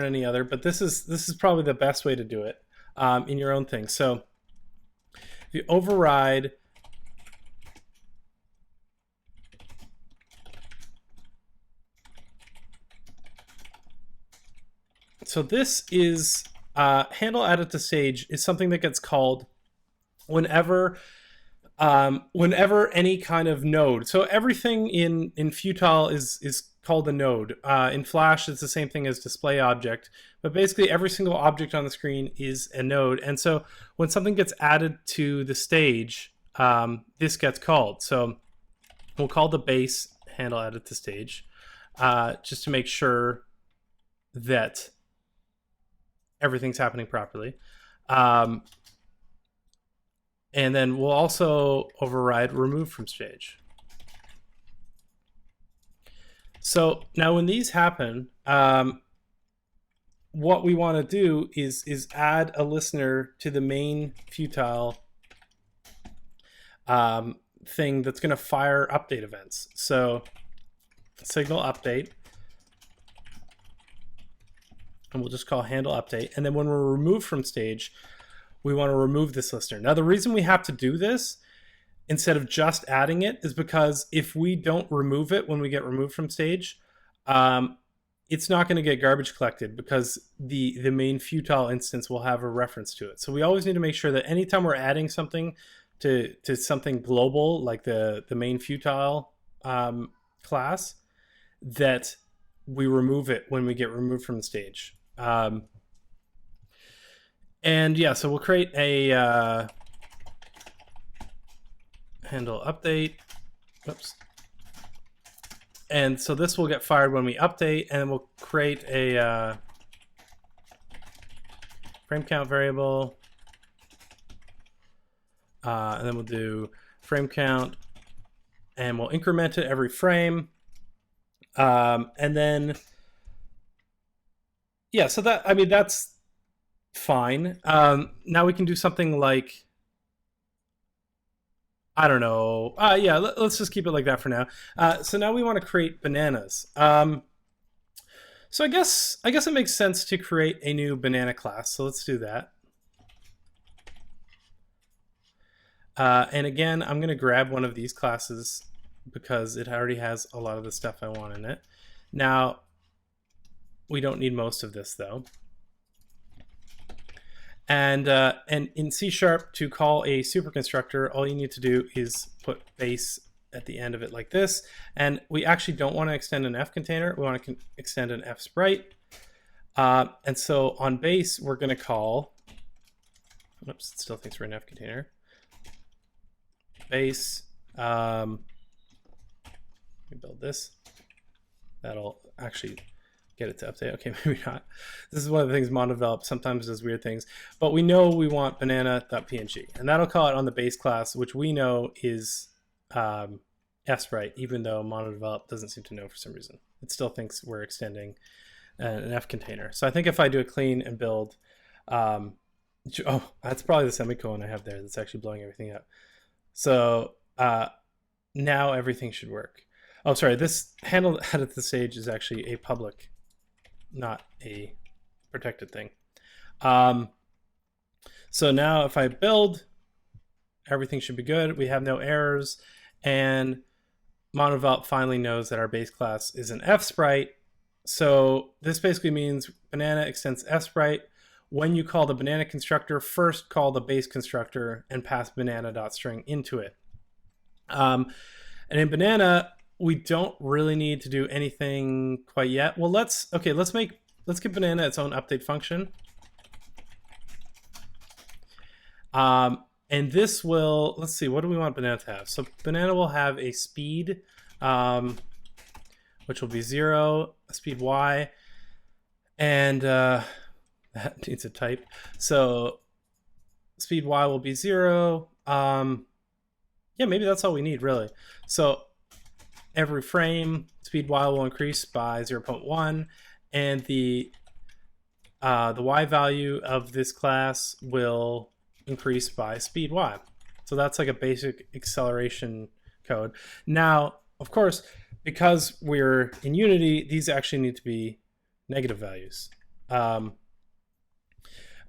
than any other, but this is probably the best way to do it in your own thing. So if you override so this is handle added to stage is something that gets called whenever any kind of node. So everything in Futile is called a node. In Flash, it's the same thing as display object, but basically every single object on the screen is a node. And so when something gets added to the stage, this gets called. So we'll call the base handle edit to stage just to make sure that everything's happening properly. And then we'll also override remove from stage. So now when these happen, what we want to do is add a listener to the main Futile thing that's going to fire update events. So signal update, and we'll just call handle update. And then when we're removed from stage, we want to remove this listener. Now the reason we have to do this instead of just adding it is because if we don't remove it when we get removed from stage, it's not going to get garbage collected because the main Futile instance will have a reference to it. So we always need to make sure that anytime we're adding something to something global like the main Futile class, that we remove it when we get removed from the stage. And yeah, so we'll create a handle update. Oops. And so this will get fired when we update, and we'll create a frame count variable. And then we'll do frame count, and we'll increment it every frame. And then, yeah, so that, I mean, that's fine. Now we can do something like, I don't know. Yeah, let's just keep it like that for now. So now we want to create bananas. So I guess it makes sense to create a new banana class. So let's do that. And again, I'm going to grab one of these classes because it already has a lot of the stuff I want in it. Now, we don't need most of this though. And in C# to call a superconstructor, all you need to do is put base at the end of it like this. And we actually don't want to extend an F container. We want to extend an F sprite. And so on base, we're going to call, oops, it still thinks we're an F container. Base, let me build this. That'll actually get it to update. Okay, maybe not. This is one of the things MonDevelop sometimes does weird things, but we know we want banana.png, and that'll call it on the base class, which we know is F-Sprite, even though MonDevelop doesn't seem to know for some reason. It still thinks we're extending an F container. So I think if I do a clean and build, oh, that's probably the semicolon I have there that's actually blowing everything up. So now everything should work. Oh, sorry, this handle at the stage is actually a public, not a protected thing. So now if I build, everything should be good. We have no errors, and MonDevelop finally knows that our base class is an F-Sprite. So this basically means banana extends F-Sprite. When you call the banana constructor, first call the base constructor and pass banana.string into it. And in banana, we don't really need to do anything quite yet. Well, let's give banana its own update function. And this will, let's see, what do we want banana to have? So banana will have a speed, which will be 0, a speed y, and that needs a type. So speed y will be 0. Yeah, maybe that's all we need, really. So every frame, speed y will increase by 0.1, and the y value of this class will increase by speed y. So that's like a basic acceleration code. Now, of course, because we're in Unity, these actually need to be negative values.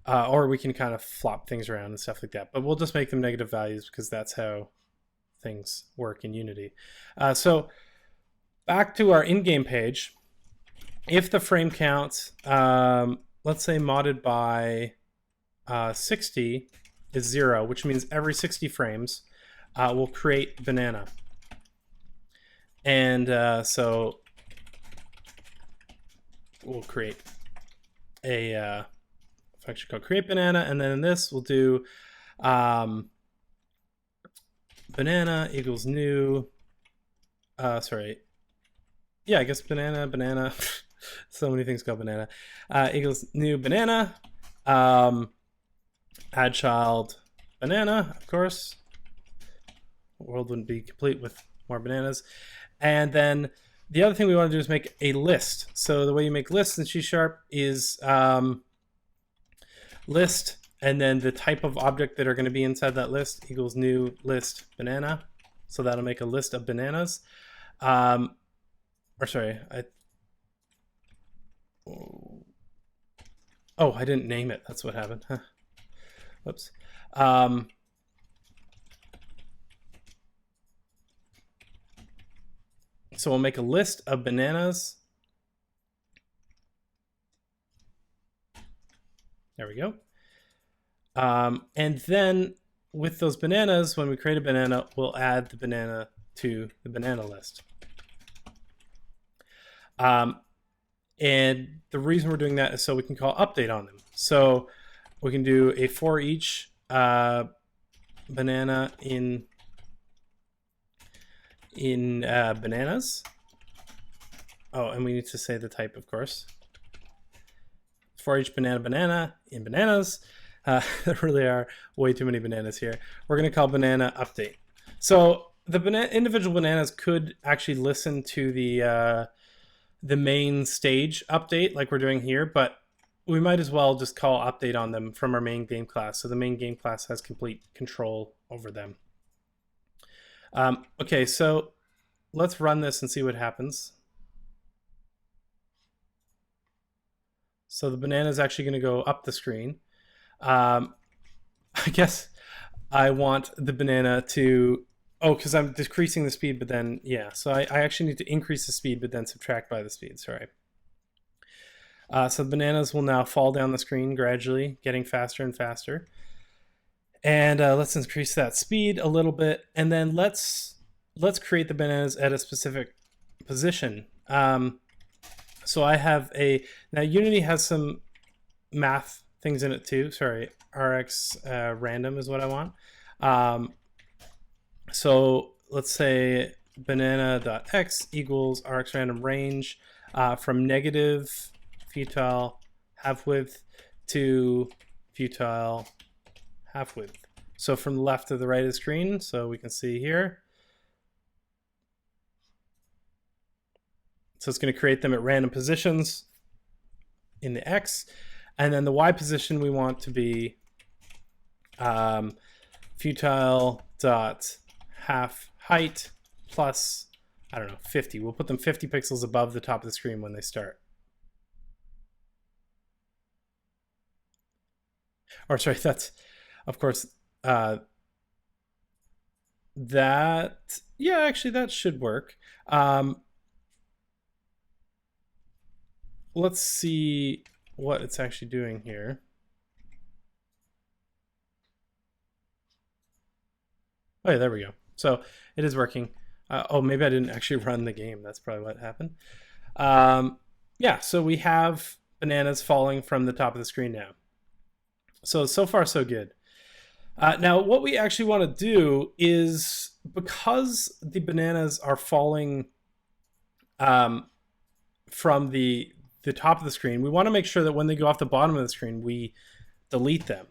Or we can kind of flop things around and stuff like that. But we'll just make them negative values because that's how things work in Unity. So back to our in-game page. If the frame count, let's say modded by 60 is 0, which means every 60 frames we'll create banana. And so we'll create a function called create banana, and then in this we'll do banana equals new, sorry, yeah, I guess banana, so many things called banana, equals new banana, add child banana, of course. The world wouldn't be complete with more bananas. And then the other thing we want to do is make a list. So the way you make lists in C# is list, and then the type of object that are going to be inside that list equals new list banana. So that'll make a list of bananas. Or sorry, I didn't name it. That's what happened. Whoops. So we'll make a list of bananas. There we go. And then with those bananas, when we create a banana, we'll add the banana to the banana list. And the reason we're doing that is so we can call update on them. So we can do a for each banana in bananas. Oh, and we need to say the type, of course. For each banana in bananas. There really are way too many bananas here. We're going to call banana update. So the individual bananas could actually listen to the main stage update like we're doing here, but we might as well just call update on them from our main game class. So the main game class has complete control over them. Okay, so let's run this and see what happens. So the banana is actually going to go up the screen. I guess I want the banana to, because I'm decreasing the speed, but then, yeah. So I actually need to increase the speed, but then subtract by the speed, sorry. So the bananas will now fall down the screen gradually, getting faster and faster. And let's increase that speed a little bit, and then let's create the bananas at a specific position. So I have now Unity has some math things in it too. Sorry, Rx random is what I want. So let's say banana.x equals Rx random range from negative futile half width to futile half width. So from the left to the right of the screen, so we can see here. So it's going to create them at random positions in the X. And then the Y position we want to be futile dot half height plus, I don't know, 50. We'll put them 50 pixels above the top of the screen when they start. Or sorry, that's, of course, that, yeah, actually that should work. Let's see what it's actually doing here. Oh yeah, there we go. So it is working. Oh, maybe I didn't actually run the game. That's probably what happened. Yeah, so we have bananas falling from the top of the screen now. So far so good. Now what we actually want to do is, because the bananas are falling from the top of the screen, we want to make sure that when they go off the bottom of the screen, we delete them.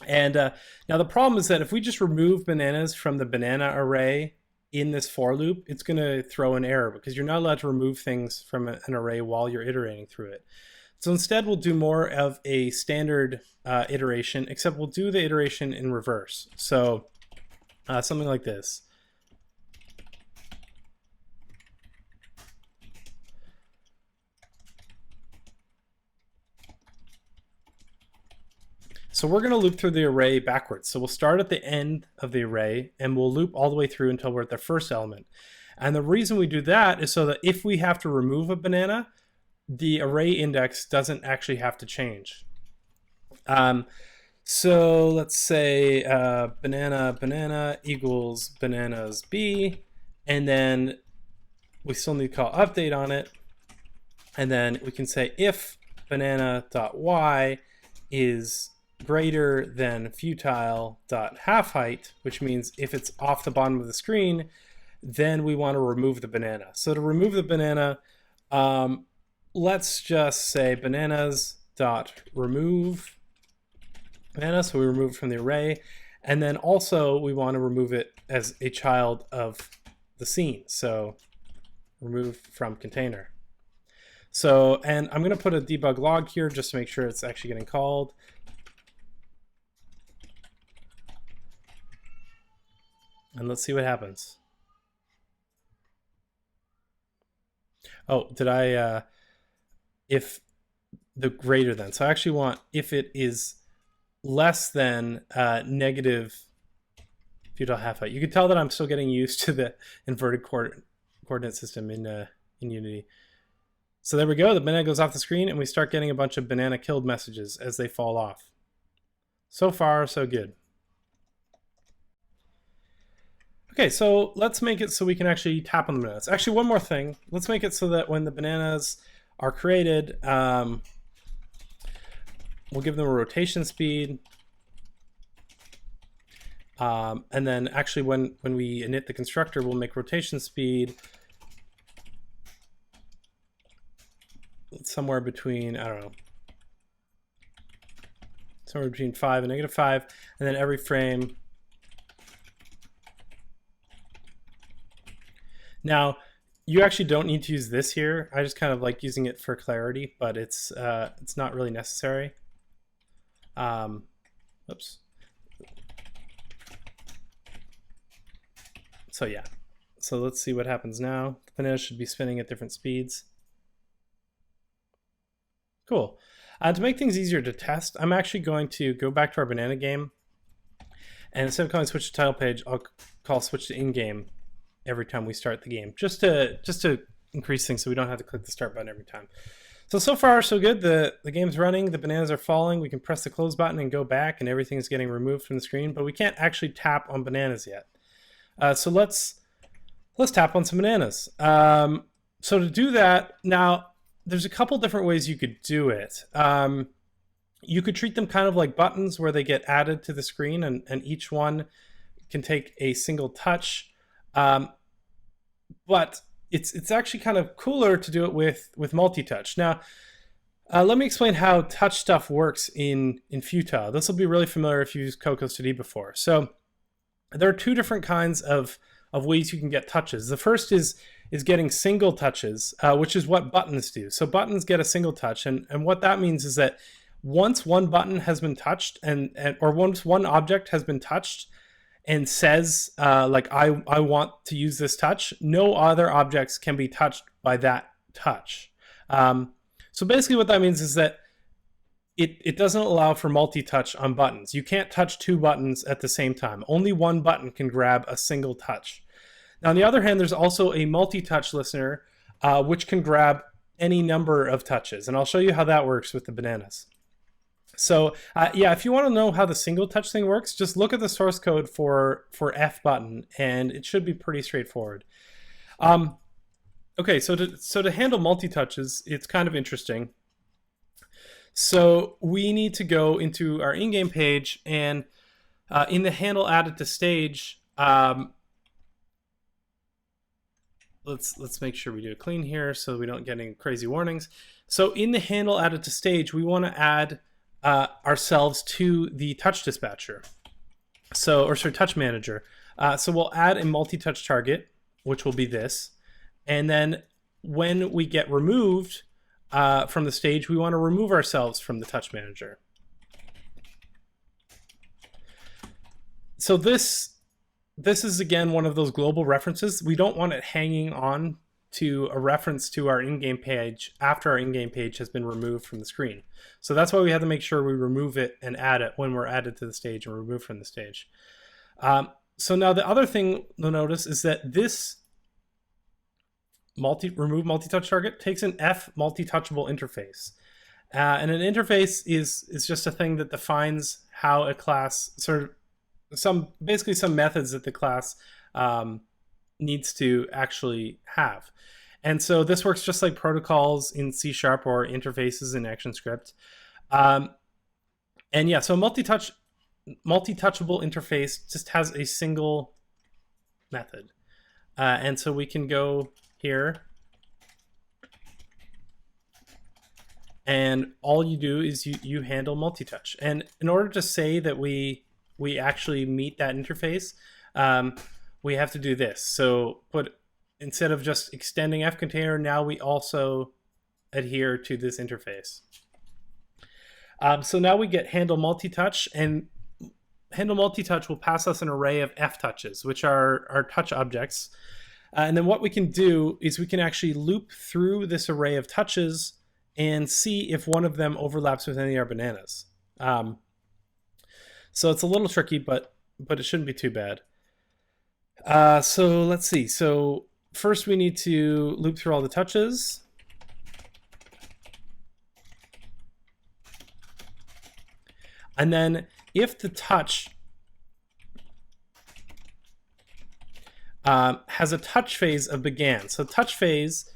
And now the problem is that if we just remove bananas from the banana array in this for loop, it's going to throw an error because you're not allowed to remove things from an array while you're iterating through it. So instead we'll do more of a standard iteration, except we'll do the iteration in reverse. So something like this. So we're going to loop through the array backwards. So we'll start at the end of the array and we'll loop all the way through until we're at the first element. And the reason we do that is so that if we have to remove a banana, the array index doesn't actually have to change. So let's say banana equals bananas b, and then we still need to call update on it. And then we can say if banana.y is greater than futile.halfHeight, which means if it's off the bottom of the screen, then we want to remove the banana. So to remove the banana, let's just say bananas.remove banana, so we remove it from the array. And then also we want to remove it as a child of the scene. So remove from container. So, and I'm going to put a debug log here just to make sure it's actually getting called. And let's see what happens. Oh, did I, if the greater than. So I actually want if it is less than negative futile half height. You can tell that I'm still getting used to the inverted coordinate system in Unity. So there we go. The banana goes off the screen and we start getting a bunch of banana killed messages as they fall off. So far, so good. Okay, so let's make it so we can actually tap on the bananas. Actually, one more thing. Let's make it so that when the bananas are created, we'll give them a rotation speed. And then actually when we init the constructor, we'll make rotation speed somewhere between, I don't know, somewhere between 5 and -5. And then every frame. Now, you actually don't need to use this here. I just kind of like using it for clarity, but it's not really necessary. Oops. So yeah, so let's see what happens now. The banana should be spinning at different speeds. Cool. To make things easier to test, I'm actually going to go back to our banana game, and instead of calling switch to title page, I'll call switch to in-game every time we start the game, just to increase things so we don't have to click the start button every time. So far so good. The game's running, the bananas are falling, we can press the close button and go back and everything's getting removed from the screen, but we can't actually tap on bananas yet. So let's tap on some bananas. So to do that, now there's a couple different ways you could do it. You could treat them kind of like buttons where they get added to the screen and each one can take a single touch. But it's actually kind of cooler to do it with multi-touch. Now, let me explain how touch stuff works in Futile. This will be really familiar if you've used Cocos2D before. So there are two different kinds of ways you can get touches. The first is getting single touches, which is what buttons do. So buttons get a single touch, and what that means is that once one button has been touched, or once one object has been touched, and says like I want to use this touch, no other objects can be touched by that touch. So basically what that means is that it doesn't allow for multi-touch on buttons. You can't touch two buttons at the same time. Only one button can grab a single touch. Now on the other hand, there's also a multi-touch listener which can grab any number of touches, and I'll show you how that works with the bananas. So yeah, if you want to know how the single touch thing works, just look at the source code for F button, and it should be pretty straightforward. Okay, so to handle multi-touches, it's kind of interesting. So we need to go into our in-game page, and in the handle added to stage, let's make sure we do it clean here so we don't get any crazy warnings. So in the handle added to stage, we want to add ourselves to the touch dispatcher, or touch manager. So we'll add a multi-touch target, which will be this, and then when we get removed from the stage, we want to remove ourselves from the touch manager. So this is again one of those global references. We don't want it hanging on to a reference to our in-game page after our in-game page has been removed from the screen. So that's why we have to make sure we remove it and add it when we're added to the stage and removed from the stage. So now the other thing you'll notice is that this remove multi-touch target takes an F multi-touchable interface. And an interface is just a thing that defines how a class basically some methods that the class needs to actually have. And so this works just like protocols in C# or interfaces in ActionScript. And yeah, so multi-touchable interface just has a single method. And so we can go here, and all you do is you handle multi-touch. And in order to say that we actually meet that interface, we have to do this. So instead of just extending fcontainer, now we also adhere to this interface. So now we get handle multi-touch, and handle multi-touch will pass us an array of f touches, which are our touch objects. And then what we can do is we can actually loop through this array of touches and see if one of them overlaps with any of our bananas. So it's a little tricky, but it shouldn't be too bad. So let's see. So first we need to loop through all the touches. And then if the touch has a touch phase of began. So touch phase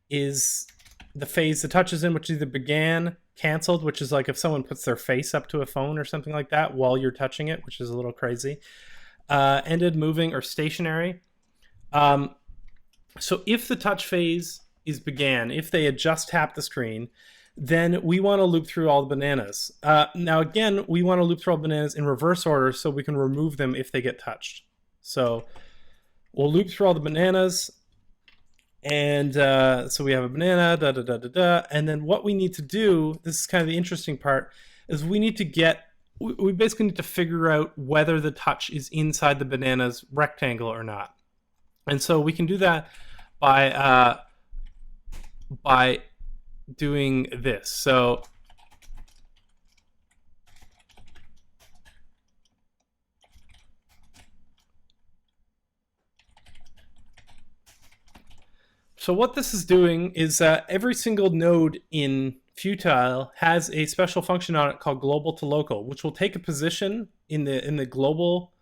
is the phase the touch is in, which either began, canceled, which is like if someone puts their face up to a phone or something like that while you're touching it, which is a little crazy. Ended, moving, or stationary. So if the touch phase is began, if they had just tapped the screen, then we want to loop through all the bananas. Now again, we want to loop through all bananas in reverse order so we can remove them if they get touched. So we'll loop through all the bananas, and so we have a banana, and then what we need to do, this is kind of the interesting part, is we basically need to figure out whether the touch is inside the banana's rectangle or not. And so we can do that by doing this. So what this is doing is every single node in Futile has a special function on it called global to local, which will take a position in the global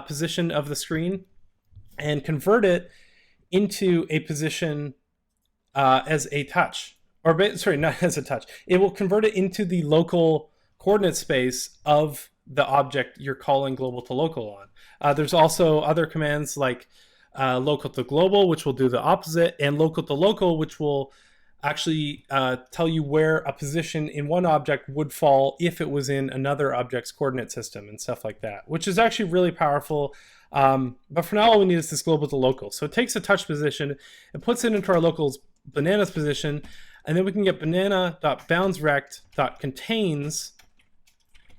position of the screen and convert it into a position as a touch. Or sorry, not as a touch. It will convert it into the local coordinate space of the object you're calling global to local on. There's also other commands like local to global, which will do the opposite, and local to local, which will actually tell you where a position in one object would fall if it was in another object's coordinate system and stuff like that, which is actually really powerful. But for now, all we need is this global to local. So it takes a touch position, it puts it into our local's bananas position, and then we can get banana.boundsRect.contains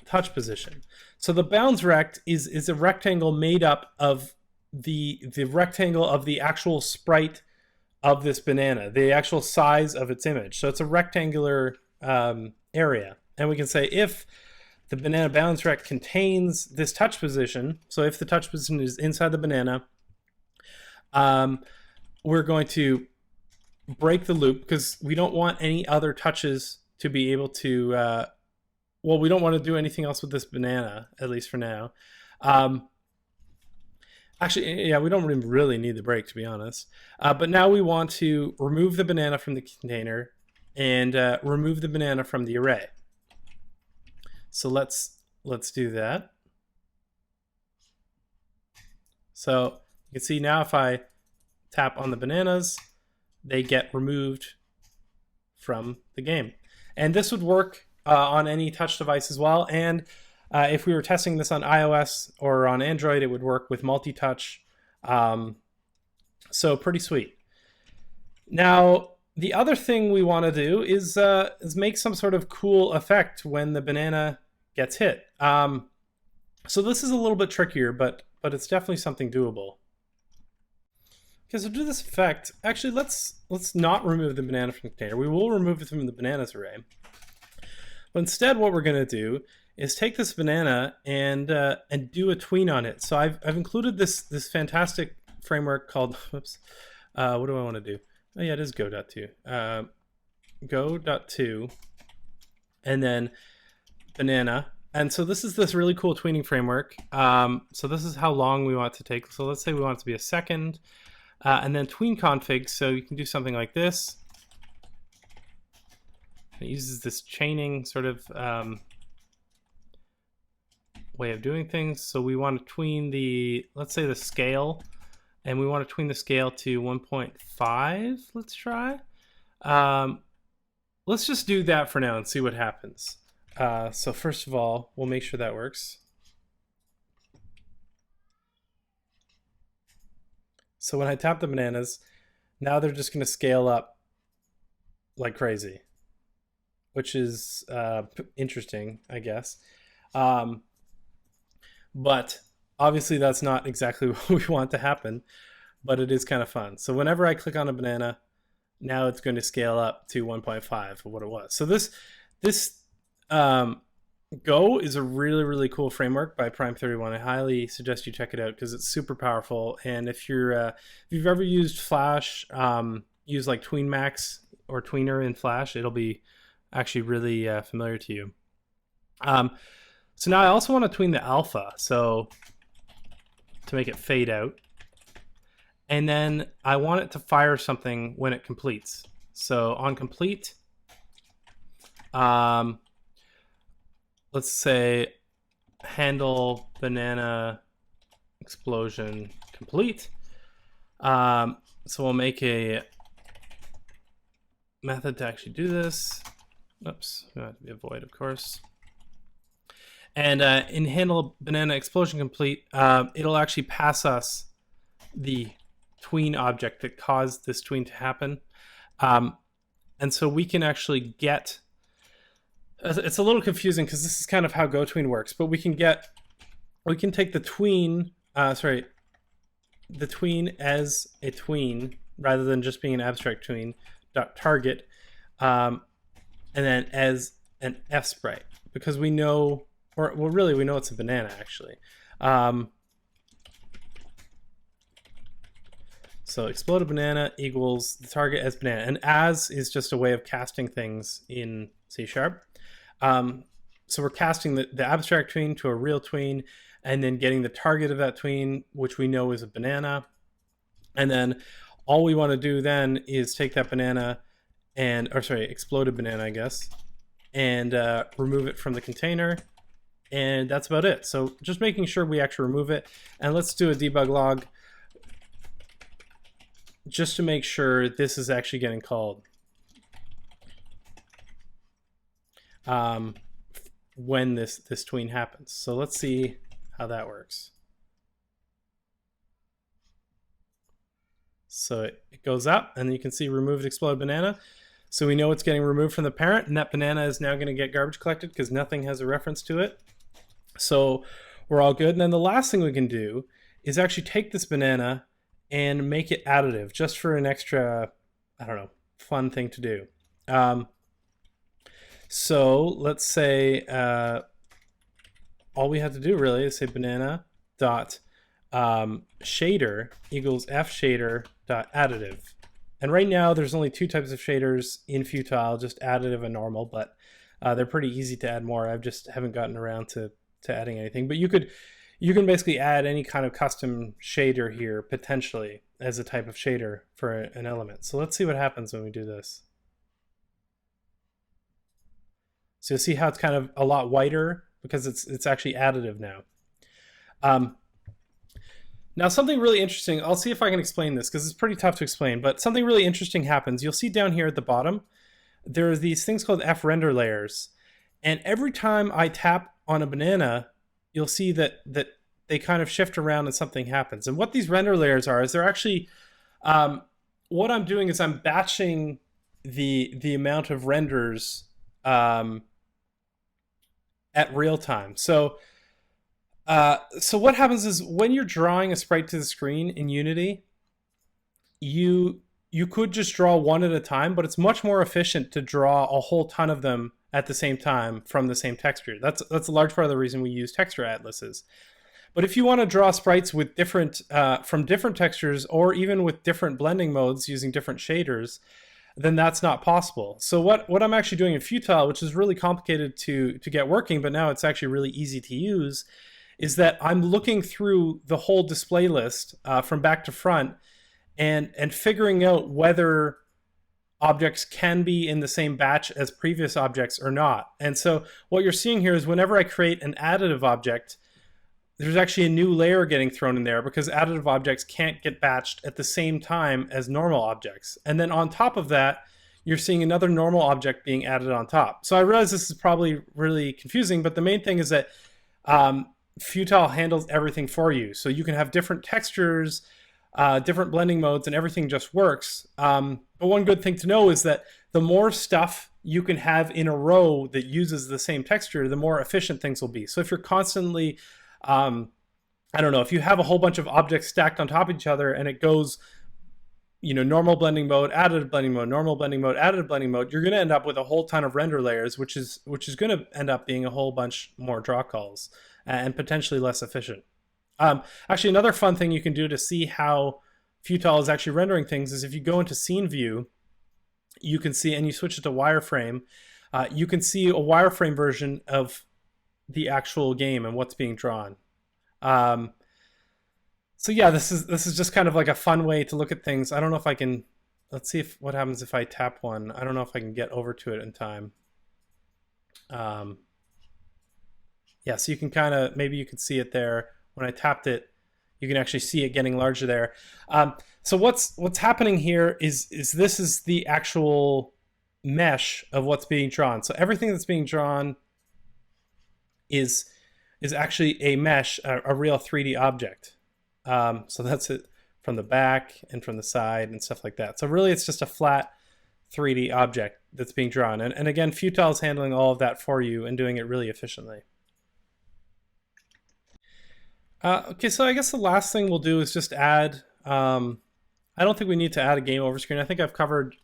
touch position. So the boundsRect is a rectangle made up of the rectangle of the actual sprite of this banana, the actual size of its image. So it's a rectangular area. And we can say if the banana boundsRect contains this touch position, so if the touch position is inside the banana, we're going to break the loop because we don't want any other touches to be able to, well, we don't want to do anything else with this banana, at least for now. Actually, yeah, we don't really need the break, to be honest. But now we want to remove the banana from the container and remove the banana from the array. So let's do that. So you can see now if I tap on the bananas, they get removed from the game. And this would work on any touch device as well. And if we were testing this on iOS or on Android, it would work with multi-touch. So pretty sweet. Now, the other thing we want to do is make some sort of cool effect when the banana gets hit. So this is a little bit trickier, but it's definitely something doable. Okay, so to do this effect, actually let's not remove the banana from the container. We will remove it from the bananas array. But instead what we're going to do is take this banana and do a tween on it. So I've included this fantastic framework called, whoops, what do I want to do? Oh yeah, it is go.to. Go.to, and then banana. And so this is this really cool tweening framework. So this is how long we want it to take. So let's say we want it to be a second. And then tween config, so you can do something like this. It uses this chaining sort of way of doing things. So we want to tween the, let's say the scale, and we want to tween the scale to 1.5. Let's try. Let's just do that for now and see what happens. So first of all, we'll make sure that works. So when I tap the bananas, now they're just going to scale up like crazy, which is interesting, I guess. But obviously that's not exactly what we want to happen, but it is kind of fun. So whenever I click on a banana, now it's going to scale up to 1.5 of what it was. So this Go is a really, really cool framework by Prime31. I highly suggest you check it out because it's super powerful. And if you've ever used Flash, use like Tween Max or Tweener in Flash, it'll be actually really familiar to you. So now I also want to tween the alpha, so to make it fade out. And then I want it to fire something when it completes. So on complete, let's say handle banana explosion complete. So we'll make a method to actually do this. Oops, we have to be a void, of course. And in handle banana explosion complete, it'll actually pass us the tween object that caused this tween to happen. And so we can actually get, it's a little confusing because this is kind of how GoTween works, but we can take the tween, the tween as a tween rather than just being an abstract tween dot target, and then as an F sprite, because we know, or well, really we know it's a banana actually. So explode a banana equals the target as banana, and as is just a way of casting things in C#. So we're casting the abstract tween to a real tween, and then getting the target of that tween, which we know is a banana. And then all we want to do then is take that banana and, or sorry, explode a banana, I guess, and remove it from the container. And that's about it. So just making sure we actually remove it. And let's do a debug log just to make sure this is actually getting called when this tween happens. So let's see how that works. So it goes up, and you can see removed explode banana. So we know it's getting removed from the parent, and that banana is now going to get garbage collected because nothing has a reference to it. So we're all good. And then the last thing we can do is actually take this banana and make it additive, just for an extra, I don't know, fun thing to do. So let's say all we have to do really is say banana dot shader equals f shader dot additive. And right now there's only two types of shaders in Futile, just additive and normal, but they're pretty easy to add more. I just haven't gotten around to adding anything. But you can basically add any kind of custom shader here potentially as a type of shader for an element. So let's see what happens when we do this. So you'll see how it's kind of a lot whiter because it's actually additive now. Now something really interesting, I'll see if I can explain this because it's pretty tough to explain, but something really interesting happens. You'll see down here at the bottom, there are these things called F render layers. And every time I tap on a banana, you'll see that they kind of shift around and something happens. And what these render layers are is they're actually, what I'm doing is I'm batching the amount of renders at real time. So what happens is when you're drawing a sprite to the screen in Unity, you could just draw one at a time, but it's much more efficient to draw a whole ton of them at the same time from the same texture. That's a large part of the reason we use texture atlases. But if you want to draw sprites with different from different textures, or even with different blending modes using different shaders, then that's not possible. So what I'm actually doing in Futile, which is really complicated to get working, but now it's actually really easy to use, is that I'm looking through the whole display list from back to front and figuring out whether objects can be in the same batch as previous objects or not. And so what you're seeing here is whenever I create an additive object, there's actually a new layer getting thrown in there because additive objects can't get batched at the same time as normal objects. And then on top of that, you're seeing another normal object being added on top. So I realize this is probably really confusing, but the main thing is that Futile handles everything for you. So you can have different textures, different blending modes, and everything just works. But one good thing to know is that the more stuff you can have in a row that uses the same texture, the more efficient things will be. So if you're constantly, I don't know, if you have a whole bunch of objects stacked on top of each other and it goes, you know, normal blending mode, additive blending mode, normal blending mode, additive blending mode, you're going to end up with a whole ton of render layers, which is going to end up being a whole bunch more draw calls and potentially less efficient. Actually, another fun thing you can do to see how Futile is actually rendering things is if you go into scene view, you can see, and you switch it to wireframe, you can see a wireframe version of the actual game and what's being drawn. So yeah, this is just kind of like a fun way to look at things. I don't know if I can, let's see what happens if I tap one. I don't know if I can get over to it in time. Yeah, so you can kind of, maybe you can see it there. When I tapped it, you can actually see it getting larger there. So what's happening here is this is the actual mesh of what's being drawn. So everything that's being drawn is actually a mesh, a real 3D object. So that's it from the back and from the side and stuff like that. So really it's just a flat 3D object that's being drawn. And again, Futile is handling all of that for you and doing it really efficiently. Okay, so I guess the last thing we'll do is just add, I don't think we need to add a game over screen. I think I've covered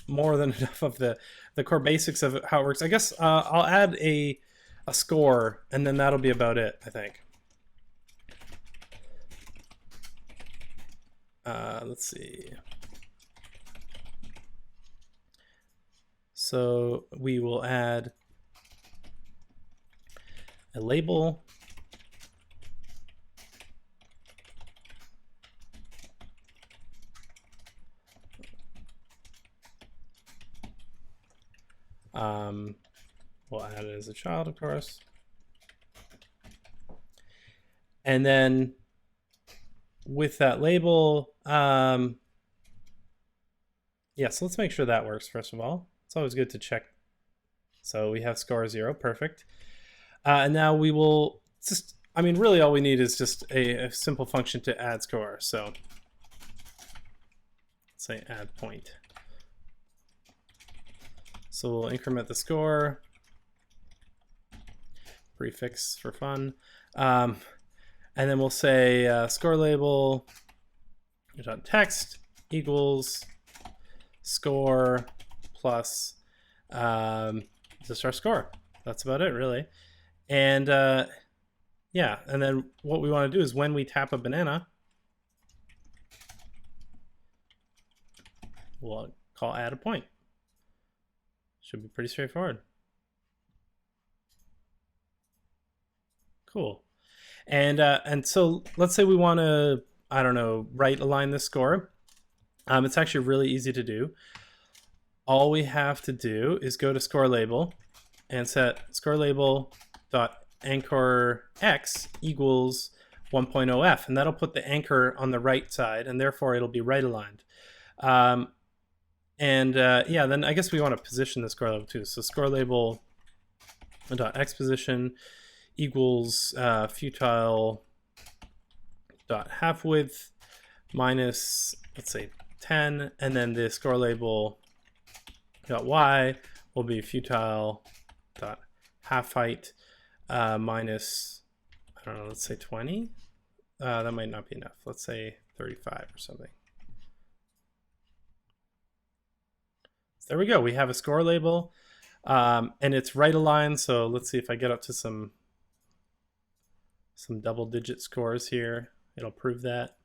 more than enough of the core basics of how it works. I guess I'll add a score, and then that'll be about it, I think. Let's see. So we will add a label. We'll add it as a child, of course. And then with that label, yeah, so let's make sure that works first of all. It's always good to check. So we have score 0, perfect. And now we will just, I mean, really all we need is just a simple function to add score. So let's say add point. So we'll increment the score, prefix for fun. And then we'll say score label text equals score plus just our score. That's about it, really. And yeah, and then what we want to do is when we tap a banana, we'll call add a point. Should be pretty straightforward. Cool. And so let's say we want to, I don't know, right align the score. It's actually really easy to do. All we have to do is go to score label and set score label dot anchor x equals 1.0f, and that'll put the anchor on the right side, and therefore it'll be right aligned. Yeah, then I guess we want to position the score label too. So score label dot x position equals futile dot half width minus, let's say 10, and then the score label dot y will be futile dot half height minus, I don't know, let's say 20. That might not be enough. Let's say 35 or something. There we go. We have a score label, and it's right aligned. So let's see if I get up to some double-digit scores here. It'll prove that.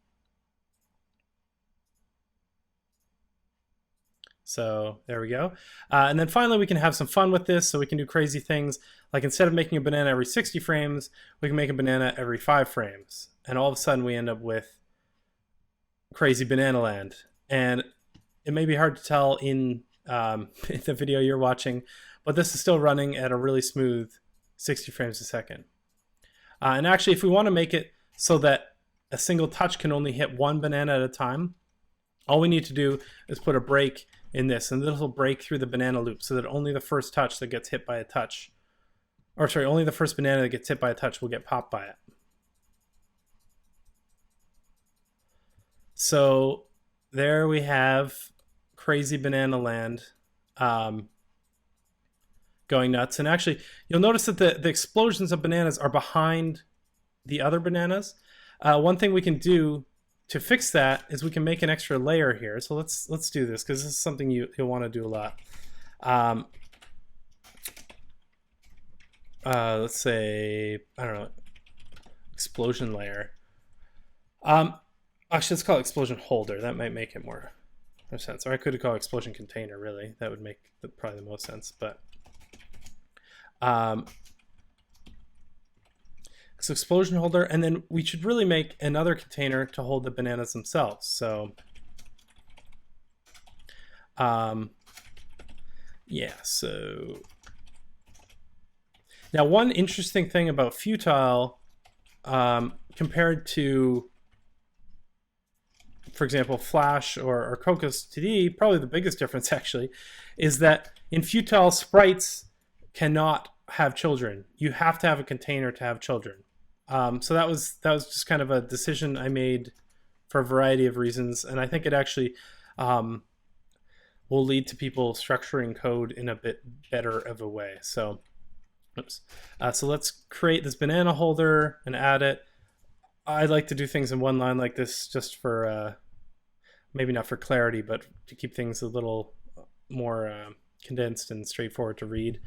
So there we go. And then finally, we can have some fun with this. So we can do crazy things. Like instead of making a banana every 60 frames, we can make a banana every 5 frames. And all of a sudden, we end up with crazy banana land. And it may be hard to tell in the video you're watching, but this is still running at a really smooth 60 frames a second. And actually, if we want to make it so that a single touch can only hit one banana at a time, all we need to do is put a break in this, and this will break through the banana loop so that only the first touch that gets hit by a touch, or sorry, only the first banana that gets hit by a touch will get popped by it. So there we have crazy banana land going nuts. And actually, you'll notice that the explosions of bananas are behind the other bananas. One thing we can do to fix that is we can make an extra layer here. So let's do this, because this is something you'll want to do a lot. Let's say, I don't know, explosion layer. Actually, let's call it explosion holder. That might make it more sense. Or I could call it explosion container, really. That would make probably the most sense. But so explosion holder, and then we should really make another container to hold the bananas themselves. So yeah, so now one interesting thing about Futile compared to, for example, Flash or Cocos 2D, probably the biggest difference actually, is that in Futile, sprites cannot have children. You have to have a container to have children. So that was just kind of a decision I made for a variety of reasons, and I think it actually will lead to people structuring code in a bit better of a way. So, oops. So let's create this banana holder and add it. I like to do things in one line like this just for maybe not for clarity, but to keep things a little more condensed and straightforward to read.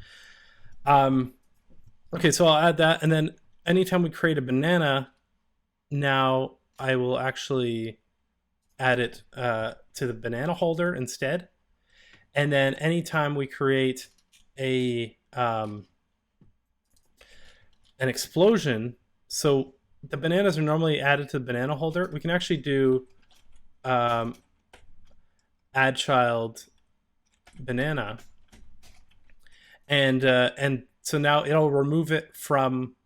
Okay, so I'll add that, and then anytime we create a banana, now I will actually add it to the banana holder instead. And then anytime we create a an explosion, so the bananas are normally added to the banana holder, we can actually do add child banana, and so now it'll remove it from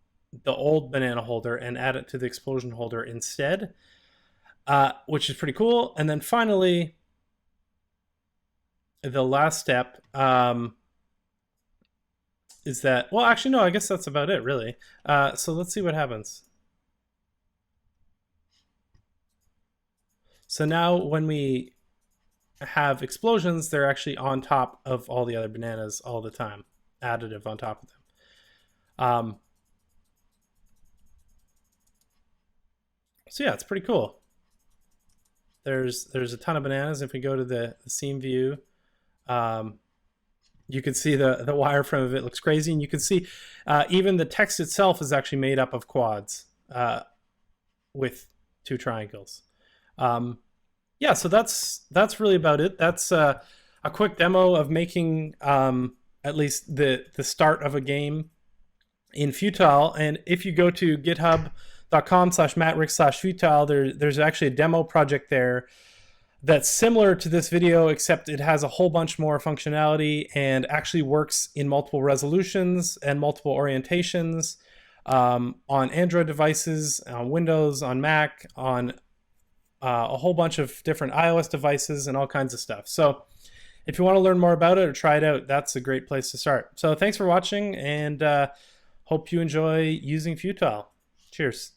the old banana holder and add it to the explosion holder instead, which is pretty cool. And then finally, the last step is that, well, actually, no, I guess that's about it, really. So let's see what happens. So now when we have explosions, they're actually on top of all the other bananas all the time, additive on top of them. So yeah, it's pretty cool. There's a ton of bananas. If we go to the scene view, you can see the wireframe of it looks crazy, and you can see even the text itself is actually made up of quads with two triangles. Yeah, so that's really about it. That's a quick demo of making at least the start of a game in Futile. And if you go to github.com/mattrick/futile, there's actually a demo project there that's similar to this video, except it has a whole bunch more functionality and actually works in multiple resolutions and multiple orientations on Android devices, on Windows, on Mac, on a whole bunch of different iOS devices and all kinds of stuff. So if you want to learn more about it or try it out, that's a great place to start. So thanks for watching, and hope you enjoy using Futile. Cheers.